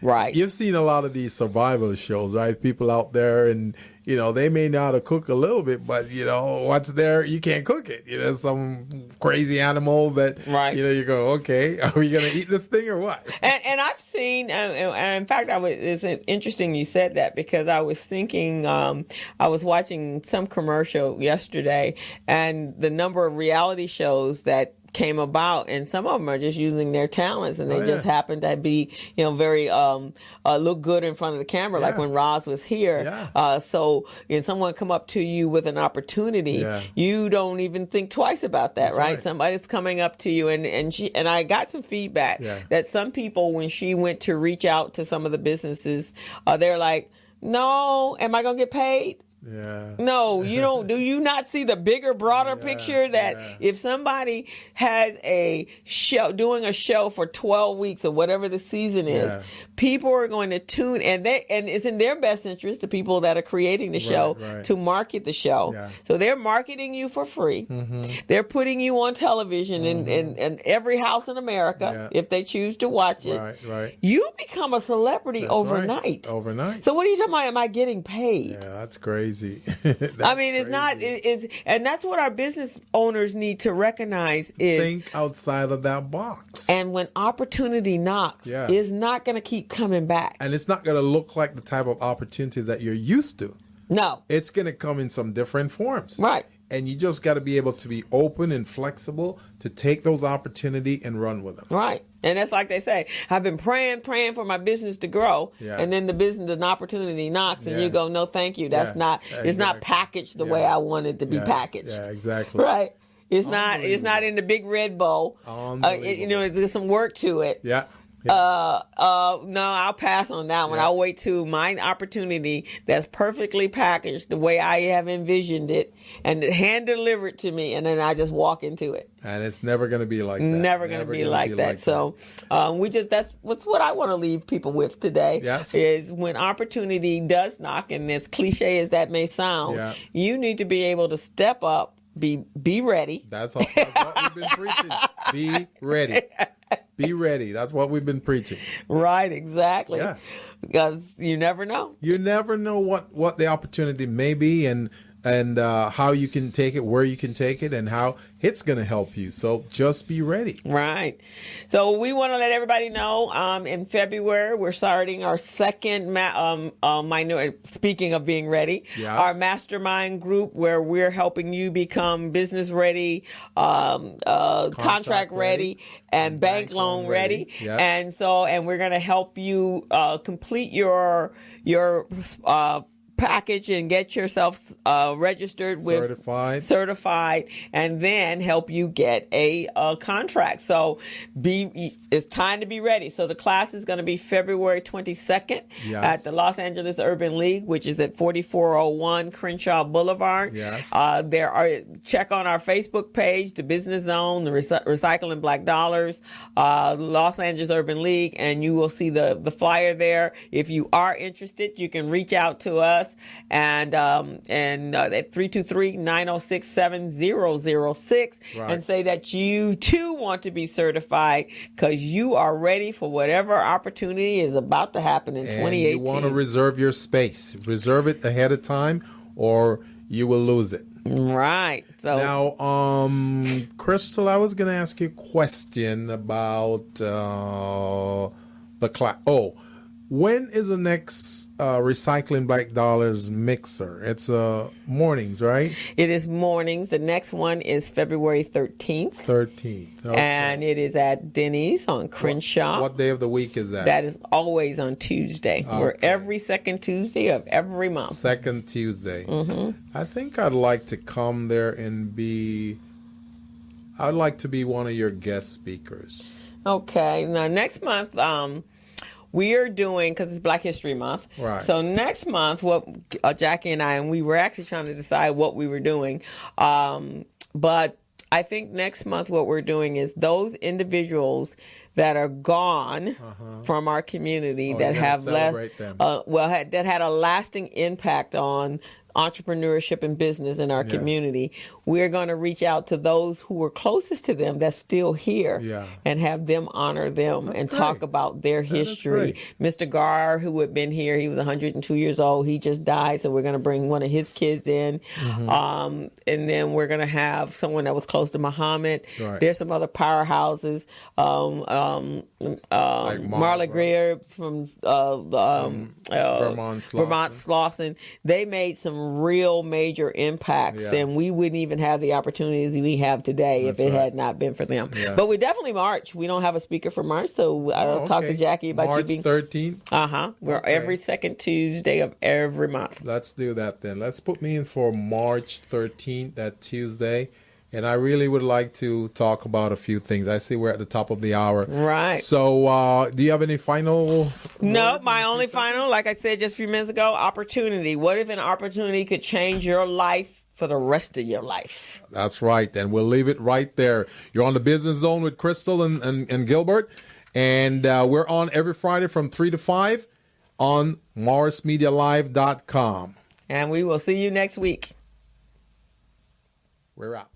Right. You've seen a lot of these survival shows, right? People out there and, you know, they may know how to cook a little bit, but, you know, what's there, you can't cook it. You know, some crazy animals that, you know, you go, okay, are we going to eat this thing or what? And I've seen, and in fact, it's interesting you said that because I was thinking, I was watching some commercial yesterday and the number of reality shows that came about, and some of them are just using their talents, and they just happen to be, you know, very look good in front of the camera, like when Roz was here. So, if someone come up to you with an opportunity, you don't even think twice about that, right? Somebody's coming up to you, and I got some feedback that some people, when she went to reach out to some of the businesses, they're like, "No, am I gonna get paid?" No, you don't. Do you not see the bigger, broader picture that if somebody has a show, doing a show for 12 weeks or whatever the season is, people are going to tune, and it's in their best interest, the people that are creating the show, to market the show. So they're marketing you for free. They're putting you on television in every house in America if they choose to watch it. You become a celebrity overnight. So what are you talking about? Am I getting paid? Yeah, that's crazy. I mean, it's not. And that's what our business owners need to recognize is think outside of that box. And when opportunity knocks, it's not going to keep coming back. And it's not going to look like the type of opportunities that you're used to. No, it's going to come in some different forms. Right. And you just got to be able to be open and flexible to take those opportunities and run with them. Right. And that's like they say, I've been praying for my business to grow. And then an opportunity knocks and you go, no, thank you. That's not, it's not packaged the way I want it to be packaged. Yeah, exactly. Right. It's not in the big red bowl. You know, there's some work to it. No, I'll pass on that one. I'll wait to my opportunity that's perfectly packaged the way I have envisioned it and hand delivered to me, and then I just walk into it. And it's never going to be like that. Never going to be like that. So that's what I want to leave people with today. Is when opportunity does knock, and as cliche as that may sound, you need to be able to step up, be ready. That's what we've been preaching. Be ready. Be ready. That's what we've been preaching. Right, exactly. Because you never know. You never know what the opportunity may be and how you can take it, where you can take it, and how it's going to help you. So just be ready. Right. So we want to let everybody know in February, we're starting our second, speaking of being ready, our mastermind group where we're helping you become business ready, contract ready, and bank loan ready. And we're going to help you complete your package and get yourself registered with certified, and then help you get a contract. So it's time to be ready. So the class is going to be February 22nd at the Los Angeles Urban League, which is at 4401 Crenshaw Boulevard. Check on our Facebook page, the Business Zone, the Recycling Black Dollars, Los Angeles Urban League, and you will see the flyer there. If you are interested, you can reach out to us and at 323-906-7006 and say that you too want to be certified because you are ready for whatever opportunity is about to happen in 2018. You want to reserve your space. Reserve it ahead of time or you will lose it. Right. So now, Crystal, I was going to ask you a question about the class. When is the next Recycling Black Dollars mixer? It's mornings, right? It is mornings. The next one is February 13th. Okay. And it is at Denny's on Crenshaw. What day of the week is that? That is always on Tuesday. Okay. We're every second Tuesday of every month. Second Tuesday. I think I'd like to come there and I'd like to be one of your guest speakers. Okay. Now, next month, we are doing, because it's Black History Month. Right. So next month, what Jackie and we were actually trying to decide what we were doing. But I think next month what we're doing is those individuals that are gone from our community that have left, that had a lasting impact on entrepreneurship and business in our community. We're going to reach out to those who were closest to them that's still here and have them honor them and talk about their history. Mr. Gar, who had been here, he was 102 years old. He just died, so we're going to bring one of his kids in. And then we're going to have someone that was close to Muhammad. There's some other powerhouses. Like Marla Greer from Vermont Slauson. They made some real major impacts, and we wouldn't even have the opportunities we have today if it had not been for them. But we definitely march. We don't have a speaker for March, so I'll talk to Jackie about March you being 13th. We're every second Tuesday of every month. Let's do that then. Let's put me in for March 13th, that Tuesday. And I really would like to talk about a few things. I see we're at the top of the hour. Right. So do you have any final No, my only final, like I said just a few minutes ago, opportunity. What if an opportunity could change your life for the rest of your life? That's right. And we'll leave it right there. You're on the Business Zone with Crystal and Gilbert. And we're on every Friday from 3 to 5 on MorrisMediaLive.com. And we will see you next week. We're out.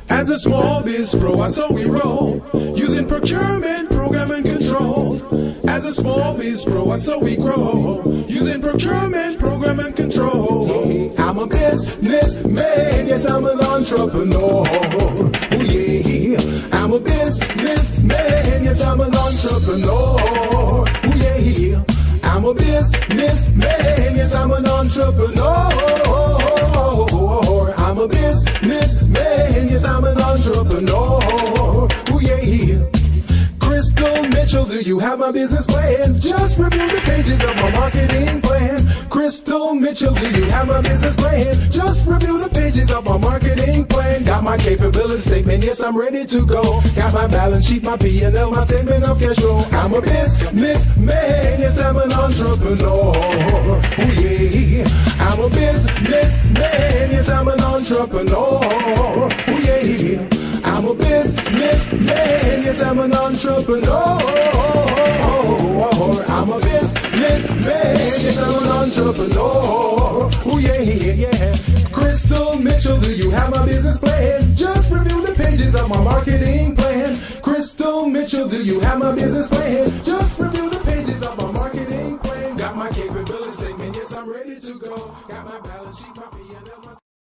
As a small biz pro, I saw we roll, using procurement, program, and control. As a small biz pro, I saw we grow, using procurement, program, and control. I'm a businessman, yes, I'm an entrepreneur. Oh yeah, I'm a businessman, yes, I'm an entrepreneur. Oh yeah, I'm a businessman, yes, I'm an entrepreneur. I'm a businessman, yes, I'm an entrepreneur. Ooh, yeah. Crystal Mitchell, do you have my business plan? Just review the pages of my marketing plan. Crystal Mitchell, do you have my business plan? Just review the pages of my marketing plan. Got my capability statement, yes, I'm ready to go. Got my balance sheet, my P&L, my statement of cash flow. I'm a businessman, yes, I'm an entrepreneur. Ooh, yeah. I'm a businessman, yes, I'm an entrepreneur. Ooh, yeah. I'm a businessman, yes, I'm an entrepreneur. I'm a businessman, yes, I'm an entrepreneur. Ooh, yeah. Crystal Mitchell, do you have my business plan? Just review the pages of my marketing plan. Crystal Mitchell, do you have my business plan? Just review the pages of my marketing plan. Got my capability statement, yes, I'm ready to go. Got my